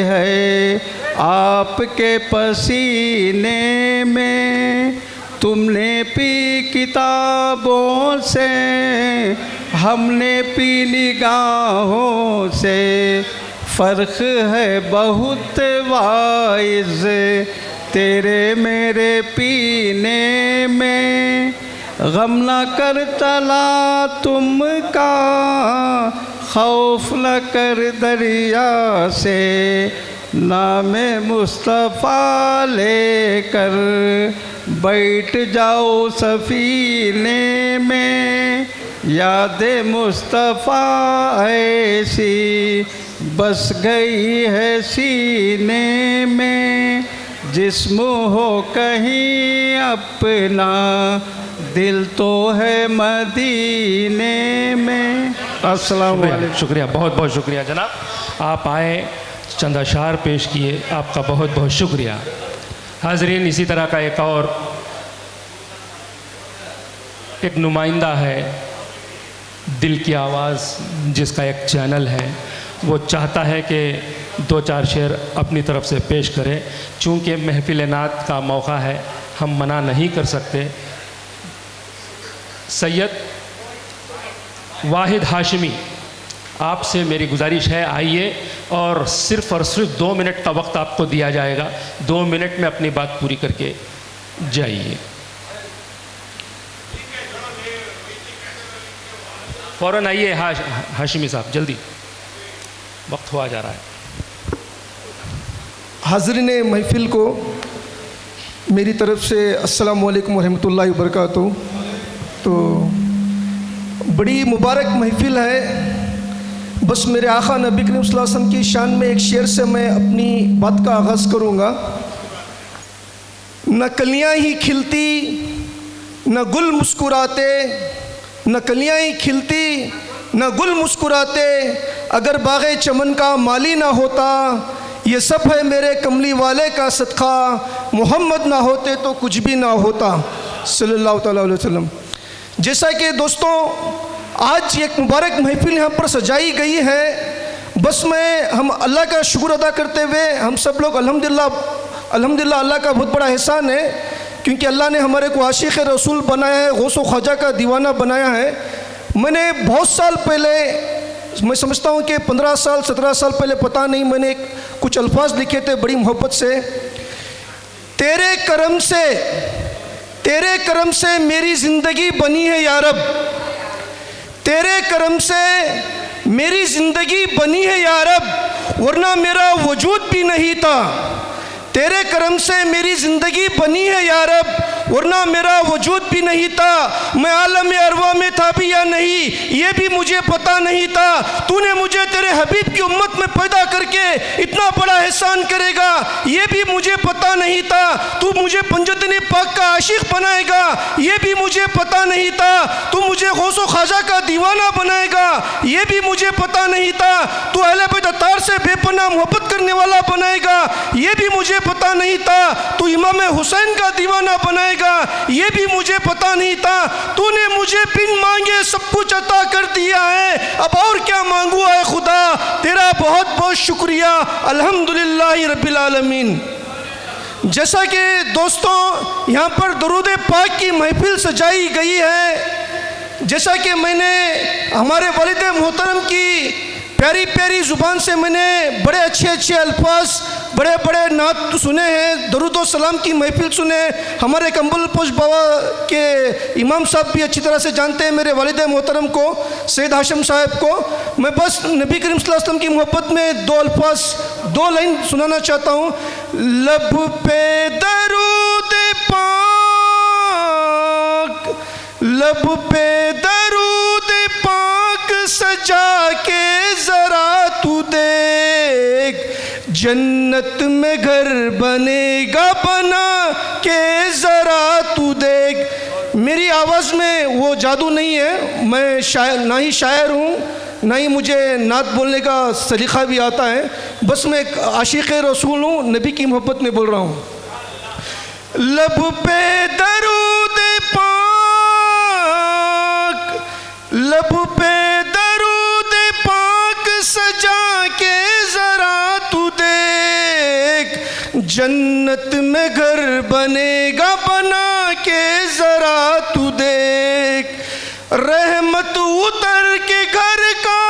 है आपके पसीने में। तुमने पी किताबों से, हमने पी निगाहों से, फ़र्क है बहुत वाइज़ तेरे मेरे पीने में गम न कर चला तुमका, खौफ न कर दरिया से नाम मुस्तफ़ा लेकर बैठ जाओ सफ़ीने में, याद मुस्तफ़ा ऐसी बस गई है सीने में, जिस्म हो कहीं अपना दिल तो है मदीने में। अस्सलाम वालेकुम। शुक्रिया, बहुत बहुत शुक्रिया जनाब। आप आए, चंद अशार पेश किए, आपका बहुत बहुत शुक्रिया। हाज़रीन, इसी तरह का एक और एक नुमाइंदा है दिल की आवाज़, जिसका एक चैनल है, वो चाहता है कि 2-4 शेर अपनी तरफ से पेश करें। चूँकि महफिल नात का मौका है, हम मना नहीं कर सकते। सैयद वाहिद हाशिमी, आपसे मेरी गुजारिश है, आइए और सिर्फ़ 2 मिनट का वक्त आपको दिया जाएगा। 2 मिनट में अपनी बात पूरी करके जाइए। फ़ौरन आइए हाशिमी साहब, जल्दी, वक्त हुआ जा रहा है। हाज़रीन महफ़िल को मेरी तरफ़ से अस्सलाम वालेकुम रहमतुल्लाहि व बरकातुहू। तो बड़ी मुबारक महफ़िल है। बस मेरे आका नबी करीम सल्लल्लाहु अलैहि वसल्लम की शान में एक शेर से मैं अपनी बात का आगाज़ करूँगा। न कलियाँ ही खिलती न गुल मुस्कुराते, न कलियाँ ही खिलती न गुल मुस्कुराते, अगर बाग़े चमन का माली ना होता, ये सब है मेरे कमली वाले का सदका, मोहम्मद ना होते तो कुछ भी ना होता, सल्लल्लाहु अलैहि वसल्लम। जैसा कि दोस्तों आज एक मुबारक महफ़िल यहाँ पर सजाई गई है, बस मैं हम अल्लाह का शुक्र अदा करते हुए हम सब लोग अल्हम्दुलिल्लाह अल्लाह का बहुत बड़ा एहसान है, क्योंकि अल्लाह ने हमारे को आशिक़ रसूल बनाया है, गौस व ख्वाजा का दीवाना बनाया है। मैंने बहुत साल पहले, मैं समझता हूँ कि 15 साल 17 साल पहले, पता नहीं, मैंने कुछ अल्फाज लिखे थे बड़ी मोहब्बत से। तेरे करम से मेरी ज़िंदगी बनी है या रब, तेरे करम से मेरी ज़िंदगी बनी है या रब, वरना मेरा वजूद भी नहीं था। तेरे करम से मेरी ज़िंदगी बनी है या रब, वरना मेरा वजूद भी नहीं था। मैं आलम अरवा में था भी या नहीं, ये भी मुझे पता नहीं था। तूने मुझे तेरे हबीब की उम्मत में पैदा करके इतना बड़ा एहसान करेगा, ये भी मुझे पता नहीं था। तू मुझे पंजतनी पाक का आशिक बनाएगा, ये भी मुझे पता नहीं था। तू मुझे गौस व ख्वाजा का दीवाना बनाएगा, ये भी मुझे पता नहीं था। तू अहले बैत अत्तार से बेपनाह मोहब्बत करने वाला बनाएगा, ये भी मुझे पता नहीं था। तू इमाम हुसैन का दीवाना बनाएगा, ये भी मुझे पता नहीं था। तूने मुझे बिन मांगे सब कुछ अता कर दिया है, अब और क्या मांगू है खुदा, तेरा बहुत बहुत शुक्रिया, अल्हम्दुलिल्लाह रब्बिल आलमीन। जैसा कि दोस्तों यहाँ पर दरूद पाक की महफिल सजाई गई है, जैसा कि मैंने हमारे वालिद मोहतरम की प्यारी प्यारी ज़ुबान से मैंने बड़े अच्छे अच्छे अल्फाज, बड़े बड़े नात सुने हैं, दरूद व सलाम की महफिल सुने। हमारे कंबल पोश बाबा के इमाम साहब भी अच्छी तरह से जानते हैं मेरे वालिद मोहतरम को, सैयद हाशिम साहब को। मैं बस नबी करीम सल्लल्लाहु अलैहि वसल्लम की मोहब्बत में 2 अल्फाज, 2 लाइन सुनाना चाहता हूँ। लब पे दरूद पाक, लब पे दरूद पाक सजा के ज़रा तू देख, जन्नत में घर बनेगा बना के ज़रा तू देख। मेरी आवाज़ में वो जादू नहीं है, मैं शायर ना ही शायर हूँ, ना ही मुझे नात बोलने का सलीक़ा भी आता है, बस मैं एक आशिक़ रसूल हूँ, नबी की मोहब्बत में बोल रहा हूँ। लब पे दरूद पाक, लब पे दरूद पाक सजा के ज़रा तू देख, जन्नत में घर बनेगा बना के ज़रा तू देख। रहमत उतर के घर का,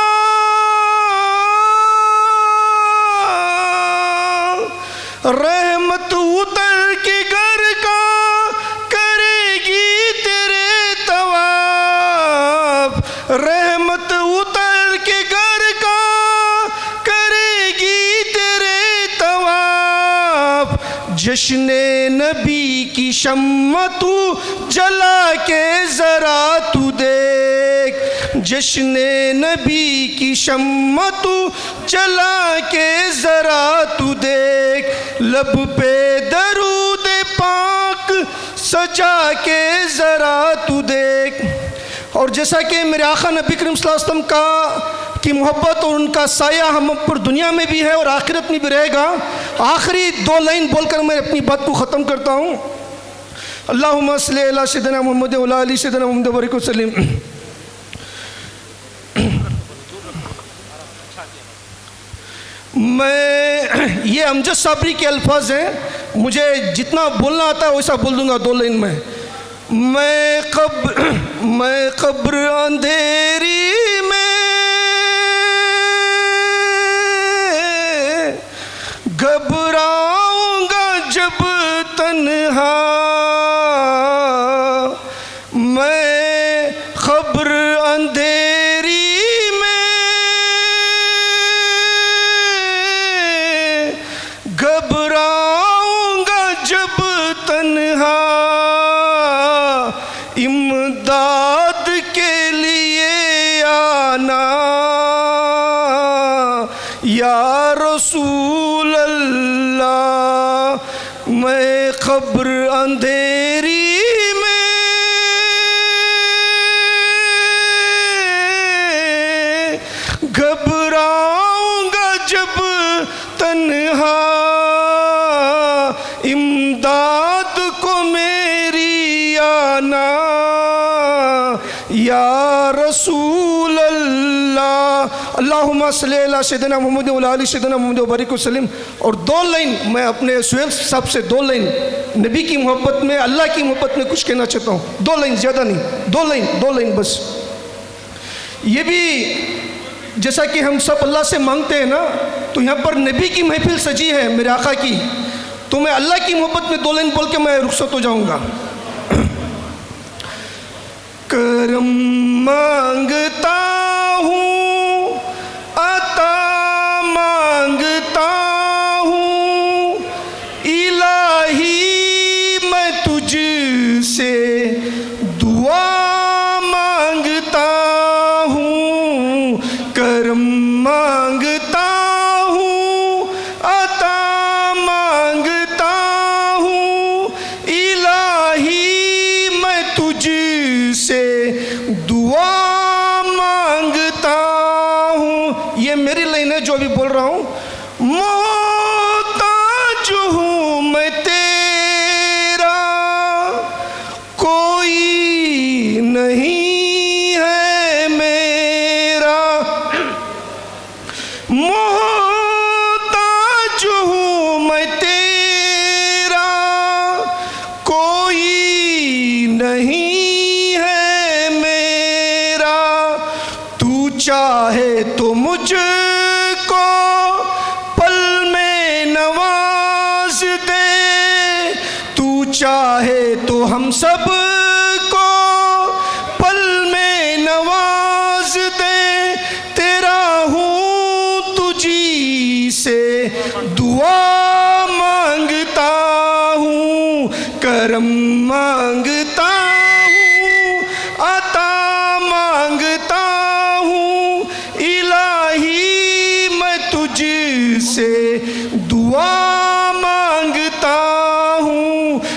रहमत उतर जश्ने नबी की शम्मा तू जला के ज़रा तू देख, जश्ने नबी की शम्मा तू जला के ज़रा तू देख, लब पे दरूद पाक सजा के ज़रा तू देख। और जैसा कि मेरे आका नबी करीम सल्लल्लाहु अलैहि वसल्लम का की मोहब्बत और उनका साया हम पर दुनिया में भी है और आखिरत में भी रहेगा, आखिरी 2 लाइन बोलकर मैं अपनी बात को ख़त्म करता हूँ। अल्लाहुम्मा सल्ली अला सय्यिदिना मुहम्मद व अला आलि सय्यिदिना मुहम्मद व बारिक वसल्लिम। मैं ये अमजद साबरी के अल्फाज हैं, मुझे जितना बोलना आता है वैसा बोल दूंगा 2 लाइन में। मैं कब्र अंधेरी में घबराऊंगा जब तन्हा, मैं कब्र अंधेरी में घबराऊंगा जब तन्हा, इमदाद के लिए आना या रसूल अल्लाह। मैं कब्र अंधेरी में घबराऊंगा जब तन्हा, इमदाद को मेरी आना या रसूल अल्लाह। अल्लाहुम्मा सल्ली अला सय्यिदिना मुहम्मद व अला आलि सय्यिदिना मुहम्मद व बारिक वसल्लम। और 2 लाइन मैं अपने सुहेल साहब से 2 लाइन नबी की मोहब्बत में, अल्लाह की मोहब्बत में कुछ कहना चाहता हूँ। 2 लाइन, ज़्यादा नहीं, 2 लाइन बस। ये भी जैसा कि हम सब अल्लाह से मांगते हैं ना, तो यहाँ पर नबी की महफिल सजी है मेरे आका की, तो मैं अल्लाह की मोहब्बत में 2 लाइन बोल के मैं रुखसत हो जाऊँगा। करम मांगता हूँ, अता मांगता हूँ, इलाही मैं तुझसे दुआ मांगता हूँ। करम मांगता हूँ, अता मांगता हूँ, इलाही मैं तुझसे दुआ मांगता हूँ। ये मेरी लाइन है जो अभी बोल रहा हूँ। मोहताज हूँ मैं तेरा, कोई नहीं है मेरा। मोहताज हूँ मैं तेरा, कोई नहीं है मेरा। तू चाहे तो मुझको पल में नवाज दे, तू चाहे तो हम सब को पल में नवाज दे। तेरा हूँ तुझी से दुआ मांगता हूँ, करम मांगता हूँ, अता मांगता हूँ, इलाही मैं तुझसे दुआ मांगता हूँ।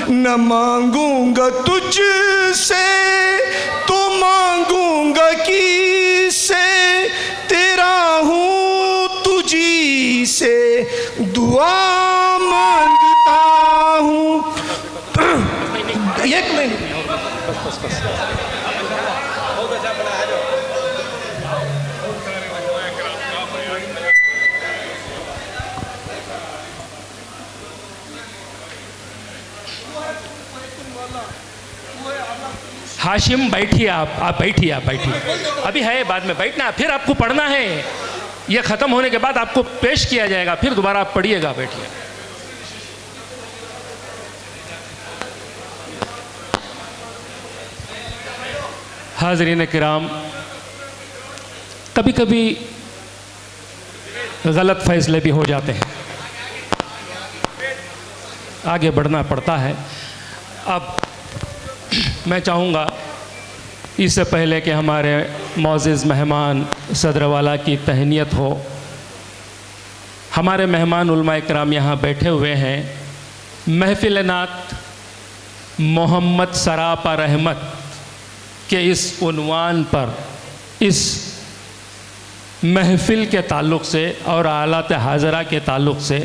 न मांगूंगा तुझसे तो मांगूंगा किससे, तेरा हूँ तुझी से दुआ मांगता हूँ। एक मिनट, हाशिम बैठिए, आप बैठिए, अभी है, बाद में बैठना, फिर आपको पढ़ना है। ये ख़त्म होने के बाद आपको पेश किया जाएगा, फिर दोबारा आप पढ़िएगा। बैठिए। हाज़रीन किराम, कभी कभी गलत फैसले भी हो जाते हैं। आगे बढ़ना पड़ता है। अब मैं चाहूँगा इससे पहले कि हमारे मौजूद मेहमान सदरवाला की तहनीत हो, हमारे मेहमान उलमा इकराम यहाँ बैठे हुए हैं। महफिल नात मोहम्मद सरापा रहमत के इस उन्वान पर इस महफिल के ताल्लुक़ से और आलात हाजरा के ताल्लुक़ से,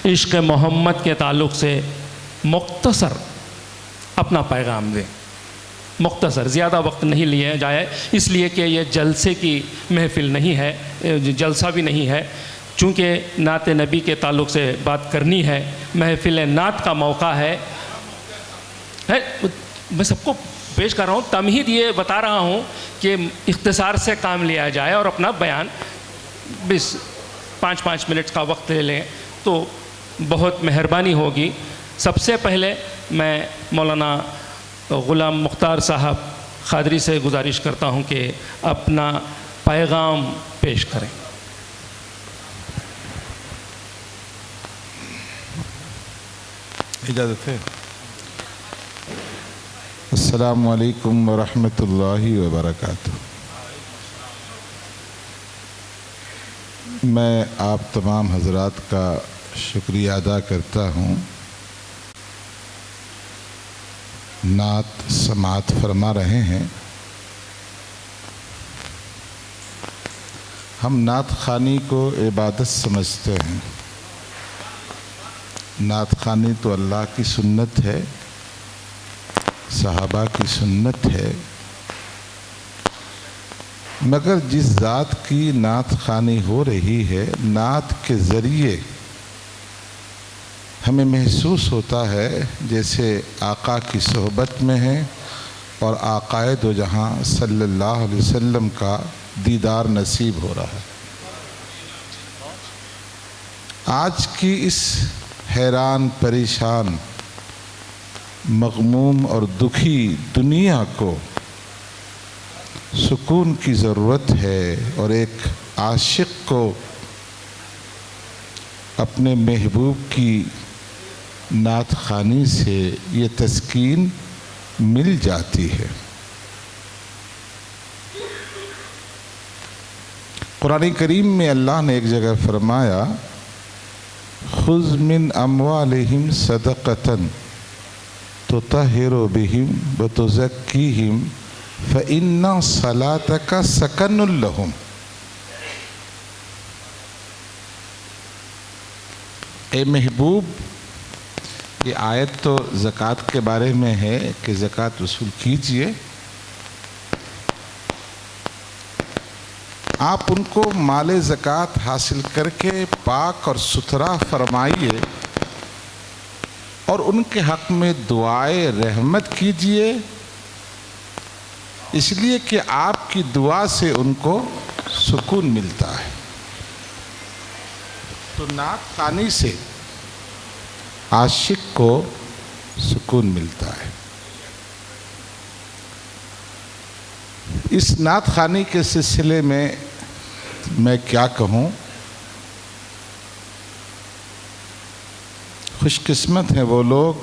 इश्क़ मोहम्मद के ताल्लुक़ से मुख्तसर अपना पैगाम दें। मुख्तसर, ज़्यादा वक्त नहीं लिया जाए, इसलिए कि ये जलसे की महफिल नहीं है, जलसा भी नहीं है। चूँकि नात नबी के ताल्लुक़ से बात करनी है, महफिल नात का मौका है। मैं सबको पेश कर रहा हूँ, तमहीद ये बता रहा हूँ कि इख्तिसार से काम लिया जाए और अपना बयान 5-5 मिनट का वक्त ले लें तो बहुत मेहरबानी होगी। सबसे पहले मैं मौलाना ग़ुलाम मुख्तार साहब क़ादरी से गुजारिश करता हूँ कि अपना पैगाम पेश करें। इजाज़त है। अस्सलामु अलैकुम वरहमतुल्लाहि वबरकातुहू। मैं आप तमाम हज़रात का शुक्रिया अदा करता हूँ। नात समात फरमा रहे हैं। हम नात ख़ानी को इबादत समझते हैं। नात ख़ानी तो अल्लाह की सुन्नत है, सहाबा की सुन्नत है, मगर जिस ज़ात की नात ख़ानी हो रही है, नात के ज़रिए हमें महसूस होता है जैसे आका की सोहबत में है और आकाए दो जहाँ सल्लल्लाहु अलैहि वसल्लम का दीदार नसीब हो रहा है। आज की इस हैरान परेशान मग़मूम और दुखी दुनिया को सुकून की ज़रूरत है और एक आशिक़ को अपने महबूब की नात ख़ानी से ये तस्कीन मिल जाती है। कुरान करीम में अल्लाह ने एक जगह फरमाया, खुज़ मिन अम्वालिहिम सदक़तन तुतहिरु बिहिम व तुज़क्कीहिम फ़इन्ना सलातका सकनुल लहुम। ए महबूब, ये आयत तो ज़कात के बारे में है कि ज़कात वसूल कीजिए। आप उनको माले ज़कात हासिल करके पाक और सुथरा फरमाइए और उनके हक़ में दुआए रहमत कीजिए, इसलिए कि आपकी दुआ से उनको सुकून मिलता है। तो नात ख़ानी से आशिक़ को सुकून मिलता है। इस नात ख़ानी के सिलसिले में मैं क्या कहूँ, खुशकिस्मत हैं वो लोग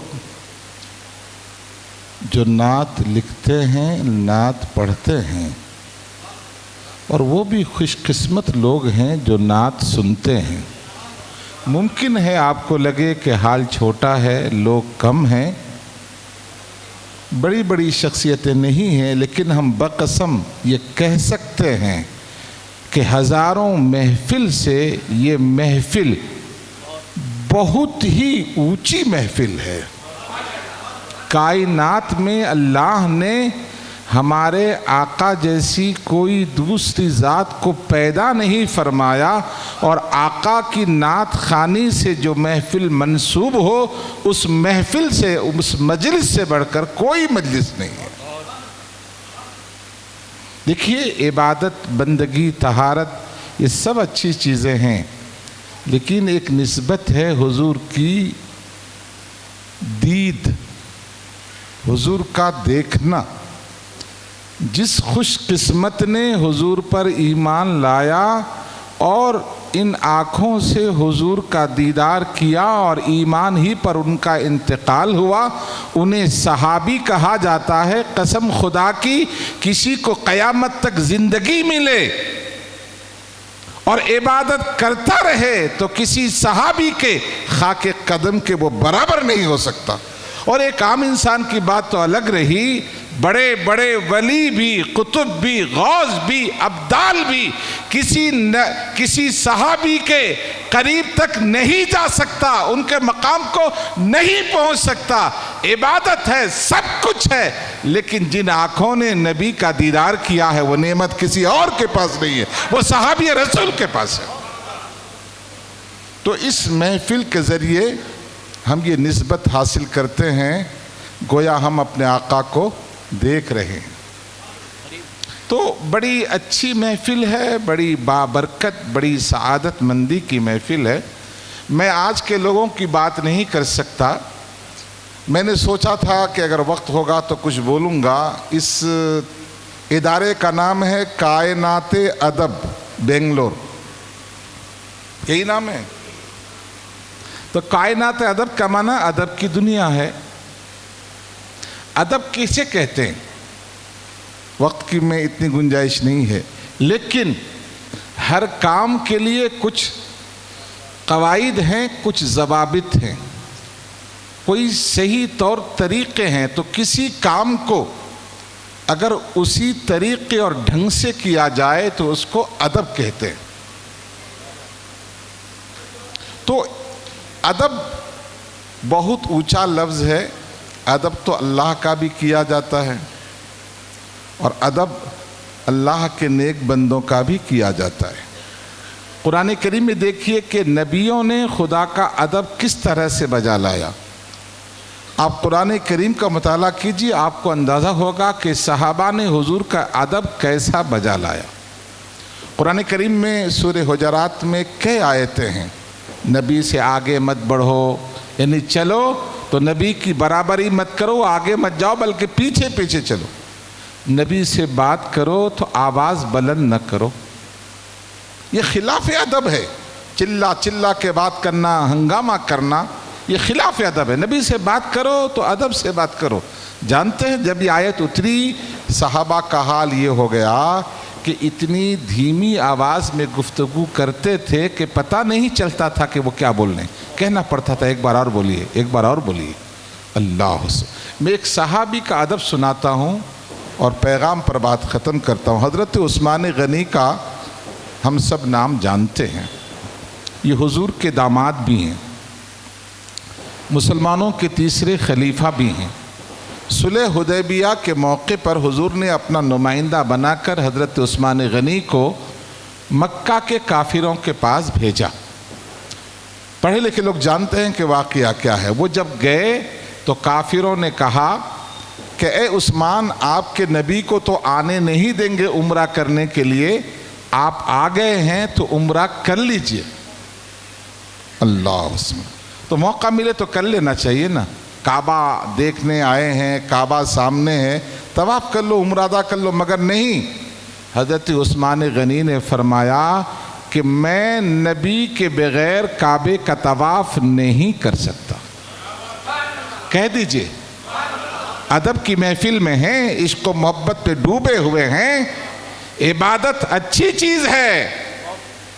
जो नात लिखते हैं, नात पढ़ते हैं, और वो भी खुशकिस्मत लोग हैं जो नात सुनते हैं। मुमकिन है आपको लगे कि हाल छोटा है, लोग कम हैं, बड़ी बड़ी शख्सियतें नहीं हैं, लेकिन हम बकसम ये कह सकते हैं कि हज़ारों महफिल से ये महफिल बहुत ही ऊंची महफिल है। कायनात में अल्लाह ने हमारे आका जैसी कोई दूसरी ज़ात को पैदा नहीं फरमाया, और आका की नात ख़ानी से जो महफिल मंसूब हो, उस महफिल से, उस मजलिस से बढ़कर कोई मजलिस नहीं है। देखिए, इबादत, बंदगी, तहारत, ये सब अच्छी चीज़ें हैं, लेकिन एक निस्बत है हुजूर की दीद, हुजूर का देखना। जिस खुशकिस्मत ने हुजूर पर ईमान लाया और इन आँखों से हुजूर का दीदार किया और ईमान ही पर उनका इंतकाल हुआ, उन्हें सहाबी कहा जाता है। कसम खुदा की, किसी को क़यामत तक ज़िंदगी मिले और इबादत करता रहे तो किसी सहाबी के खाके कदम के वो बराबर नहीं हो सकता। और एक आम इंसान की बात तो अलग रही, बड़े बड़े वली भी, कुतुब भी, गौस भी, अब्दाल भी किसी सहाबी के करीब तक नहीं जा सकता, उनके मकाम को नहीं पहुंच सकता। इबादत है, सब कुछ है, लेकिन जिन आंखों ने नबी का दीदार किया है वो नेमत किसी और के पास नहीं है, वो सहाबी रसूल के पास है। तो इस महफिल के ज़रिए हम ये निस्बत हासिल करते हैं, गोया हम अपने आका को देख रहे हैं। तो बड़ी अच्छी महफिल है, बड़ी बाबरकत, बड़ी सआदत मंदी की महफिल है। मैं आज के लोगों की बात नहीं कर सकता। मैंने सोचा था कि अगर वक्त होगा तो कुछ बोलूँगा। इस इदारे का नाम है कायनाते अदब बेंगलोर, यही नाम है। तो कायनात अदब का माना अदब की दुनिया है। अदब किसे कहते हैं, वक्त की में इतनी गुंजाइश नहीं है, लेकिन हर काम के लिए कुछ कवायद हैं, कुछ ज़वाबित हैं, कोई सही तौर तरीक़े हैं। तो किसी काम को अगर उसी तरीक़े और ढंग से किया जाए तो उसको अदब कहते हैं। तो अदब बहुत ऊंचा लफ्ज़ है। अदब तो अल्लाह का भी किया जाता है और अदब अल्लाह के नेक बंदों का भी किया जाता है। कुरान करीम में देखिए कि नबियों ने खुदा का अदब किस तरह से बजा लाया। आप कुरान करीम का मुताला कीजिए, आपको अंदाज़ा होगा कि सहाबा ने हुजूर का अदब कैसा बजा लाया। कुरान करीम में सूरह हुजरात में कई आयतें हैं, नबी से आगे मत बढ़ो, यानी चलो तो नबी की बराबरी मत करो, आगे मत जाओ बल्कि पीछे पीछे चलो। नबी से बात करो तो आवाज़ बुलंद न करो, ये खिलाफ अदब है। चिल्ला चिल्ला के बात करना, हंगामा करना, ये खिलाफ अदब है। नबी से बात करो तो अदब से बात करो। जानते हैं जब ये आयत उतरी, सहाबा का हाल ये हो गया कि इतनी धीमी आवाज़ में गुफ्तगू करते थे कि पता नहीं चलता था कि वो क्या बोल रहे हैं। कहना पड़ता था एक बार और बोलिए, एक बार और बोलिए। अल्लाह से मैं एक सहाबी का अदब सुनाता हूँ और पैगाम पर बात ख़त्म करता हूँ। हज़रत उस्मान गनी का हम सब नाम जानते हैं, ये हुजूर के दामाद भी हैं, मुसलमानों के तीसरे खलीफा भी हैं। सुलह हुदैबिया के मौके पर हुजूर ने अपना नुमाइंदा बनाकर हज़रत उस्मान गनी को मक्का के काफिरों के पास भेजा। पढ़े लिखे लोग जानते हैं कि वाक़या क्या है। वो जब गए तो काफिरों ने कहा कि ए उस्मान, आपके नबी को तो आने नहीं देंगे उम्रा करने के लिए, आप आ गए हैं तो उम्रा कर लीजिए। अल्लाह, उसमें तो मौका मिले तो कर लेना चाहिए ना। काबा देखने आए हैं, काबा सामने है, तवाफ़ कर लो, उम्रा अदा कर लो। मगर नहीं, हज़रत उस्मान गनी ने फरमाया कि मैं नबी के बग़ैर काबे का तवाफ़ नहीं कर सकता। कह दीजिए, अदब की महफिल में हैं, इश्क व मोहब्बत पे डूबे हुए हैं। इबादत अच्छी चीज़ है,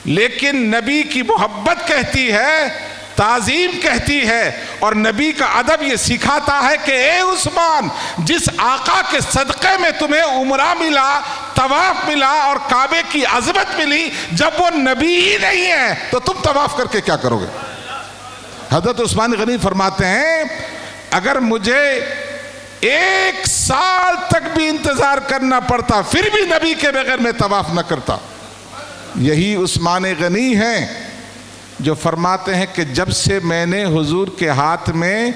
लेकिन नबी की मोहब्बत कहती है, ताज़ीम कहती है, और नबी का अदब ये सिखाता है कि ए उस्मान, जिस आका के सदक़े में तुम्हें उम्रा मिला, तवाफ़ मिला और काबे की अज़मत मिली, जब वो नबी ही नहीं है तो तुम तवाफ़ करके क्या करोगे। हज़रत उस्मान गनी फरमाते हैं, अगर मुझे 1 साल तक भी इंतज़ार करना पड़ता फिर भी नबी के बगैर मैं तवाफ़ न करता। यही उस्मान गनी हैं जो फरमाते हैं कि जब से मैंने हुजूर के हाथ में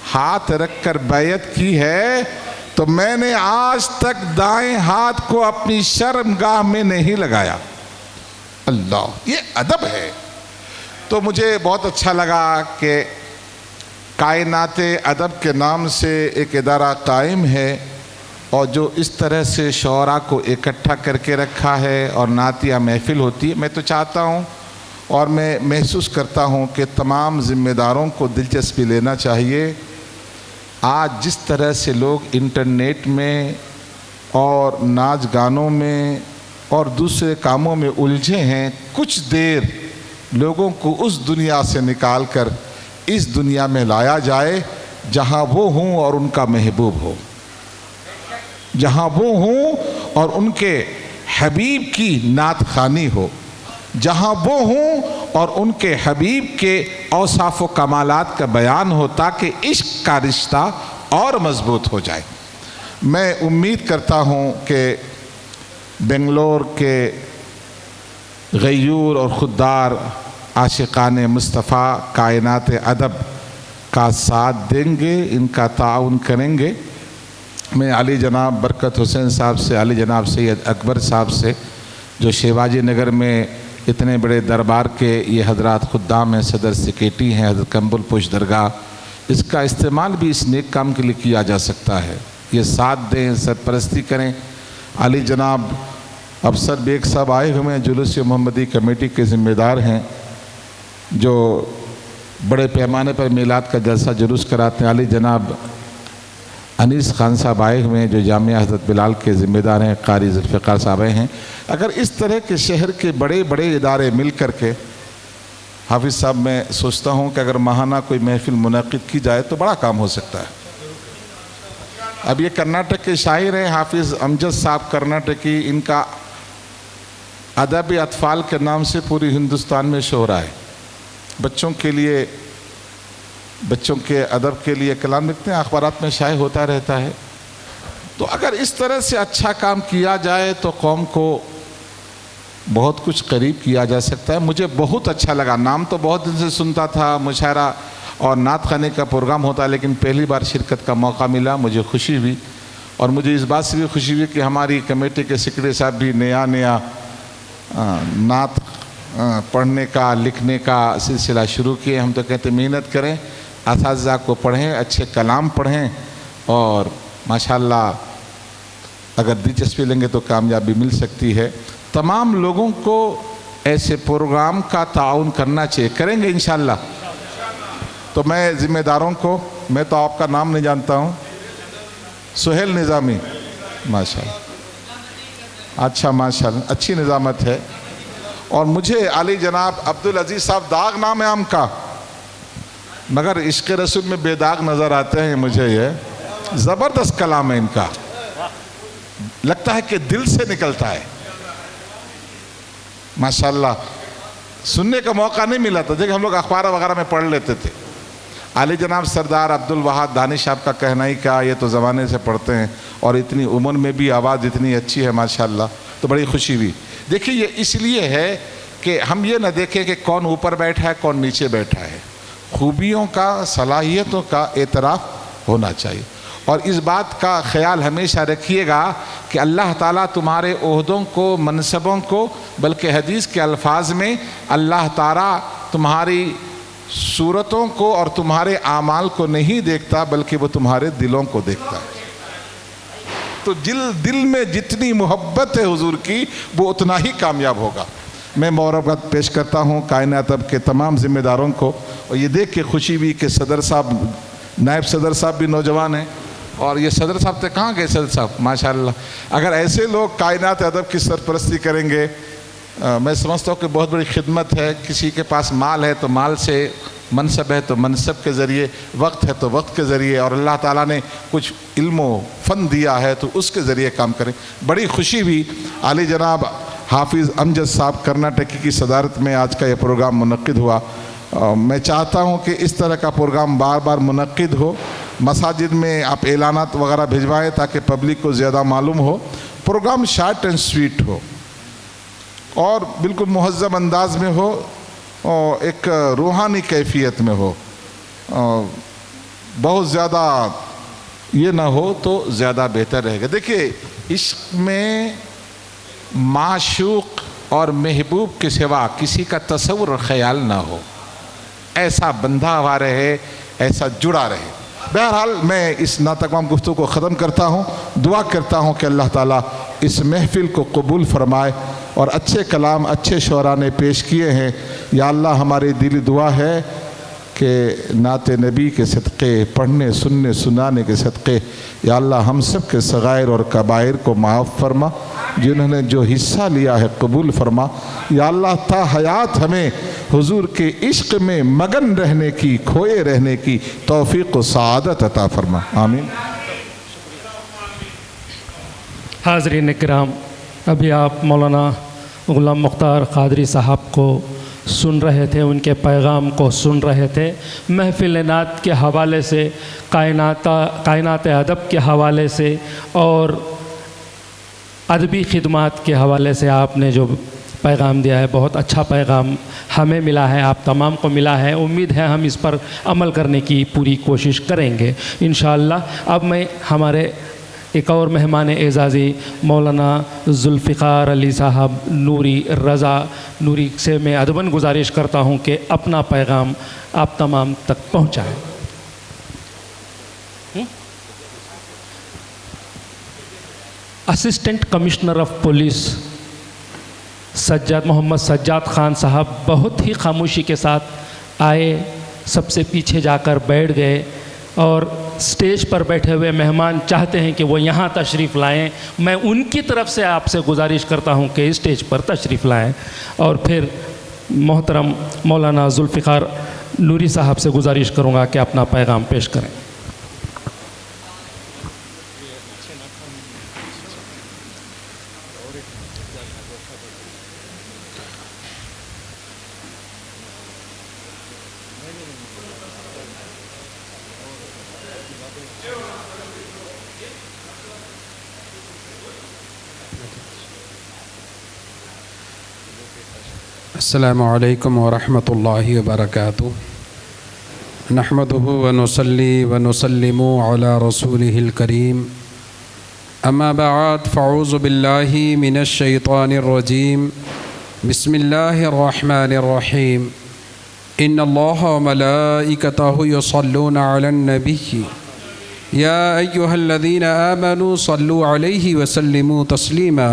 हाथ रखकर बैयत की है तो मैंने आज तक दाएं हाथ को अपनी शर्मगाह में नहीं लगाया। अल्लाह, ये अदब है। तो मुझे बहुत अच्छा लगा कि कायनाते अदब के नाम से एक इदारा कायम है और जो इस तरह से शोरा को इकट्ठा करके रखा है और नातिया महफिल होती है, मैं तो चाहता हूँ और मैं महसूस करता हूँ कि तमाम ज़िम्मेदारों को दिलचस्पी लेना चाहिए। आज जिस तरह से लोग इंटरनेट में और नाच गानों में और दूसरे कामों में उलझे हैं, कुछ देर लोगों को उस दुनिया से निकाल कर इस दुनिया में लाया जाए जहाँ वो हों और उनका महबूब हो, जहाँ वो हों और उनके हबीब की नात खानी हो, जहाँ वो हों और उनके हबीब के औसाफ व कमालात का बयान हो, ताकि इश्क का रिश्ता और मजबूत हो जाए। मैं उम्मीद करता हूँ कि बेंगलोर के गयूर और खुददार आशिकान मुस्तफ़ा कायनात अदब का साथ देंगे, इनका ताउन करेंगे। मैं अली जनाब बरकत हुसैन साहब से, अली जनाब सैयद अकबर साहब से, जो शिवाजी नगर में इतने बड़े दरबार के ये हजरात खुद्दाम हैं, सदर सेक्रेटरी हैं, हज़रत कंबुल पुश दरगाह, इसका इस्तेमाल भी इस नेक काम के लिए किया जा सकता है। ये साथ दें, सरपरस्ती करें। अली जनाब अफसर बेग साहब आए हुए हैं, जुलूस मोहम्मदी कमेटी के ज़िम्मेदार हैं, जो बड़े पैमाने पर मिलाद का जलसा जुलूस कराते हैं। अली जनाब अनीस खान साहब आए हुए हैं, जो जामिया हज़रत बिलाल के ज़िम्मेदार हैं। कारी जुल्फ़िकार साहब आए हैं। अगर इस तरह के शहर के बड़े बड़े इदारे मिल कर के, हाफिज़ साहब मैं सोचता हूँ कि अगर माहाना कोई महफिल मुनक़िद की जाए तो बड़ा काम हो सकता है। अब ये कर्नाटक के शायर हैं हाफिज़ अमजद साहब कर्नाटकी, इनका अदब अतफ़ाल के नाम से पूरी हिंदुस्तान में शोहरा है। बच्चों के लिए, बच्चों के अदब के लिए कलाम लिखते हैं, अखबारात में शाये होता रहता है। तो अगर इस तरह से अच्छा काम किया जाए तो कौम को बहुत कुछ करीब किया जा सकता है। मुझे बहुत अच्छा लगा, नाम तो बहुत दिन से सुनता था, मुशायरा और नात खाने का प्रोग्राम होता है, लेकिन पहली बार शिरकत का मौका मिला, मुझे खुशी हुई। और मुझे इस बात से भी खुशी हुई कि हमारी कमेटी के सेक्रेटरी साहब भी नया नात पढ़ने का, लिखने का सिलसिला शुरू किए। हम तो कहते मेहनत करें, असातिज़ा को पढ़ें, अच्छे कलाम पढ़ें और माशाल्लाह अगर दिलचस्पी लेंगे तो कामयाबी मिल सकती है। तमाम लोगों को ऐसे प्रोग्राम का ताउन करना चाहिए, करेंगे इंशाल्लाह। तो मैं ज़िम्मेदारों को, मैं तो आपका नाम नहीं जानता हूँ, सुहेल निज़ामी, माशाल्लाह, अच्छा माशाल्लाह, अच्छी निज़ामत है। और मुझे अली जनाब अब्दुल अजीज़ साहब, दाग नाम है आम का, मगर इश्क़ रसूल में बेदाग नज़र आते हैं मुझे। ये ज़बरदस्त कलाम है इनका, लगता है कि दिल से निकलता है माशाल्लाह। सुनने का मौका नहीं मिला था, देखिए हम लोग अखबार वगैरह में पढ़ लेते थे। अली जनाब सरदार अब्दुल वहाब दानिश साहब का कहना ही का, ये तो ज़माने से पढ़ते हैं और इतनी उम्र में भी आवाज़ इतनी अच्छी है माशाल्लाह, तो बड़ी खुशी हुई। देखिए ये इसलिए है कि हम ये न देखें कि कौन ऊपर बैठा है कौन नीचे बैठा है, खूबियों का, सलाहियतों का एतराफ़ होना चाहिए। और इस बात का ख्याल हमेशा रखिएगा कि अल्लाह ताला तुम्हारे ओहदों को, मनसबों को, बल्कि हदीस के अल्फाज में अल्लाह ताला तुम्हारी सूरतों को और तुम्हारे आमाल को नहीं देखता, बल्कि वो तुम्हारे दिलों को देखता है। तो दिल में जितनी मोहब्बत है हुजूर की, वो उतना ही कामयाब होगा। मैं मुबारकबाद पेश करता हूँ कायनात अब के तमाम ज़िम्मेदारों को। और ये देख के खुशी हुई कि सदर साहब, नायब सदर साहब भी नौजवान हैं, और ये सदर साहब थे, कहाँ गए सदर साहब माशाल्लाह। अगर ऐसे लोग कायनात अदब की सरपरस्ती करेंगे, मैं समझता हूँ कि बहुत बड़ी खिदमत है। किसी के पास माल है तो माल से, मनसब है तो मनसब के ज़रिए, वक्त है तो वक्त के ज़रिए, और अल्लाह ताला ने कुछ इल्म फ़न दिया है तो उसके ज़रिए काम करें। बड़ी खुशी हुई अली जनाब हाफिज़ अमजद साहब कर्नाटकी की सदारत में आज का ये प्रोग्राम मुनक़्क़िद हुआ। मैं चाहता हूँ कि इस तरह का प्रोग्राम बार बार मुनक़्क़िद हो। मसाजिद में आप एलानात वगैरह भिजवाएँ ताकि पब्लिक को ज़्यादा मालूम हो। प्रोग्राम शार्ट एंड स्वीट हो और बिल्कुल मुहज़्ज़म अंदाज में हो और एक रूहानी कैफियत में हो। बहुत ज़्यादा ये ना हो तो ज़्यादा बेहतर रहेगा। देखिए इश्क़ में माशूक़ और महबूब के सिवा किसी का तसव्वुर ख़याल ना हो, ऐसा बंधा हुआ रहे, ऐसा जुड़ा रहे। बहरहाल मैं इस नातमाम गुफ्तगू को ख़त्म करता हूँ। दुआ करता हूँ कि अल्लाह ताला इस महफ़िल को कबूल फरमाए और अच्छे कलाम अच्छे शोरा ने पेश किए हैं। या अल्लाह हमारी दिली दुआ है कि नाते नबी के सदक़े, पढ़ने सुनने सुनाने के सदक़े या अल्लाह हम सब के सग़ाइर और कबाइर को माफ़ फरमा, जिन्होंने जो हिस्सा लिया है कबूल फरमा। या अल्लाह ता हयात हमें हुजूर के इश्क़ में मगन रहने की, खोए रहने की तौफ़ीक़ व सआदत अता फरमा। आमीन। हाज़रीन किराम, अभी आप मौलाना ग़ुलाम मुख्तार क़ादरी साहब को सुन रहे थे, उनके पैगाम को सुन रहे थे। महफ़िल नात के हवाले से, कायनात अदब के हवाले से और अदबी ख़िदमात के हवाले से आपने जो पैगाम दिया है, बहुत अच्छा पैगाम हमें मिला है, आप तमाम को मिला है। उम्मीद है हम इस पर अमल करने की पूरी कोशिश करेंगे इंशाअल्लाह। अब मैं हमारे एक और मेहमान एज़ाज़ी मौलाना जुल्फ़िकार अली साहब नूरी रज़ा नूरी से मैं अदबन गुजारिश करता हूँ कि अपना पैगाम आप तमाम तक पहुँचाएँ। Assistant commissioner of police Mohammad Sajjad Khan sahab बहुत ही खामोशी के साथ आए, सबसे पीछे जाकर बैठ गए और स्टेज पर बैठे हुए मेहमान चाहते हैं कि वो यहाँ तशरीफ़ लाएं। मैं उनकी तरफ से आपसे गुजारिश करता हूँ कि स्टेज पर तशरीफ़ लाएं। और फिर मोहतरम मौलाना जुल्फ़िकार नूरी साहब से गुजारिश करूँगा कि अपना पैगाम पेश करें। अस्सलामु अलैकुम वरहमतुल्लाहि वबरकातुहू। नहमदुहु व नुसल्ली व नुसल्लिमु अला रसूलिहिल करीम। अम्मा बअद फ़अऊज़ु बिल्लाहि मिनश शैतानिर रजीम। बिस्मिल्लाहिर रहमानिर रहीम। इन्नल्लाहा व मलाइकतहु युसल्लूना अलन नबी या अय्युहल्लज़ीना आमनू सल्लू अलैहि व सल्लिमू तस्लीमा।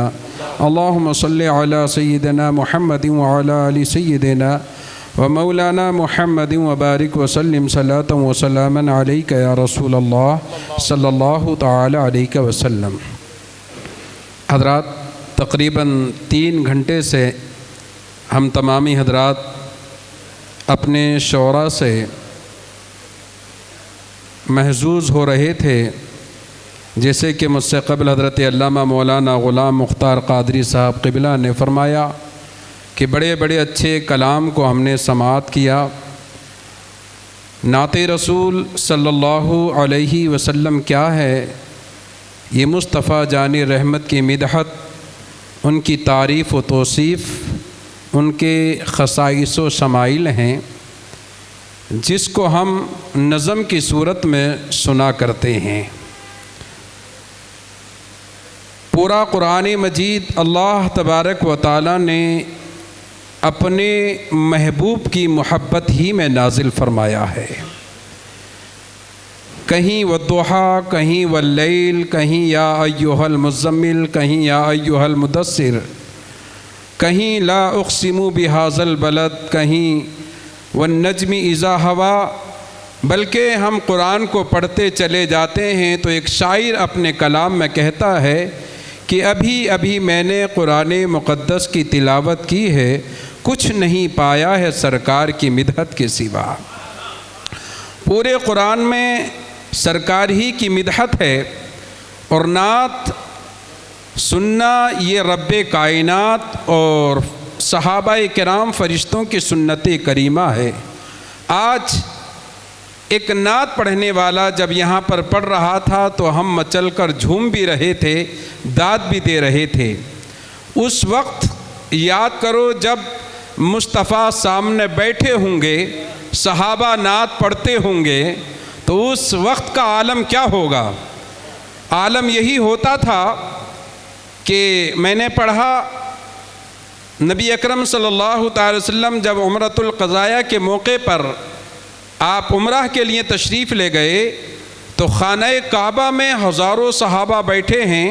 अल्लाहुम्मा सल्लि अला सय्यिदिना मुहम्मदिन व अला आलि सय्यिदिना व मौलाना मुहम्मदिन व बारिक व सल्लिम सलातन व सलामन अलैका या रसूलल्लाह सल्लल्लाहु तआला अलैहि वसल्लम। हज़रात, तकरीबन 3 घंटे से हम तमामी हज़रात अपने शोरा से महजूज़ हो रहे थे, जैसे कि मुझसे क़ब्ल हज़रत अल्लामा मौलाना ग़ुलाम मुख्तार क़ादरी साहब क़िबला ने फ़रमाया कि बड़े बड़े अच्छे कलाम को हमने समाअत किया। नाते रसूल सल्लल्लाहु अलैहि वसल्लम क्या है, ये मुस्तफ़ा जानी रहमत की मिदहत, उनकी तारीफ़ व तौसीफ़, उनके ख़साइस व शमाइल हैं, जिसको हम नज़म की सूरत में सुना करते हैं। पूरा कुरान मजीद अल्लाह तबारक व तआला ने अपने महबूब की मोहब्बत ही में नाजिल फरमाया है। कहीं वद्दुहा, कहीं वल्लैल, कहीं या अय्युहल मुज़्ज़म्मिल, कहीं या अय्युहल मुदस्सिर, कहीं ला उक़सिमु बिहाज़ल बलद, कहीं वन्नज्मि इज़ा हवा। बल्कि हम कुरान को पढ़ते चले जाते हैं तो एक शायर अपने कलाम में कहता है कि अभी अभी मैंने कुरान मुक़द्दस की तिलावत की है, कुछ नहीं पाया है सरकार की मिदहत के सिवा। पूरे कुरान में सरकार ही की मिदहत है और नात सुन्ना ये रब्बे कायनात और सहाबाए किराम फ़रिश्तों की सुन्नत करीमा है। आज एक नात पढ़ने वाला जब यहाँ पर पढ़ रहा था तो हम मचल कर झूम भी रहे थे, दाद भी दे रहे थे। उस वक्त याद करो जब मुस्तफ़ा सामने बैठे होंगे, सहाबा नात पढ़ते होंगे, तो उस वक्त का आलम क्या होगा। आलम यही होता था कि मैंने पढ़ा नबी अकरम सल्लल्लाहु अलैहि वसल्लम जब उम्रतुल क़ज़ाया के मौके पर आप उम्रह के लिए तशरीफ़ ले गए तो खाना काबा में हज़ारों सहाबा बैठे हैं।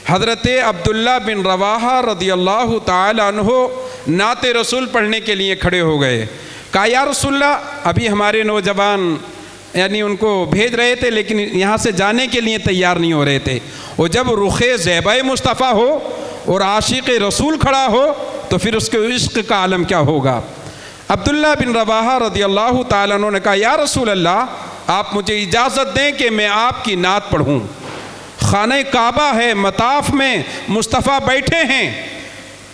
हज़रत अब्दुल्ला बिन रवाहा रदियल्लाहु ताला अन्हु नाते रसूल पढ़ने के लिए खड़े हो गए। कहा या रसूलल्लाह, अभी हमारे नौजवान यानी उनको भेज रहे थे लेकिन यहाँ से जाने के लिए तैयार नहीं हो रहे थे, और जब रुखे ज़ैबा मुस्तफ़ा हो और आशिक़ रसूल खड़ा हो तो फिर उसके इश्क का आलम क्या होगा। अब्दुल्ला बिन रवाहा रदियल्लाहु ताला अन्हु ने कहा या रसूल अल्लाह, आप मुझे इजाज़त दें कि मैं आपकी नात पढ़ूँ। खाना काबा है, मताफ में मुस्तफ़ा बैठे हैं।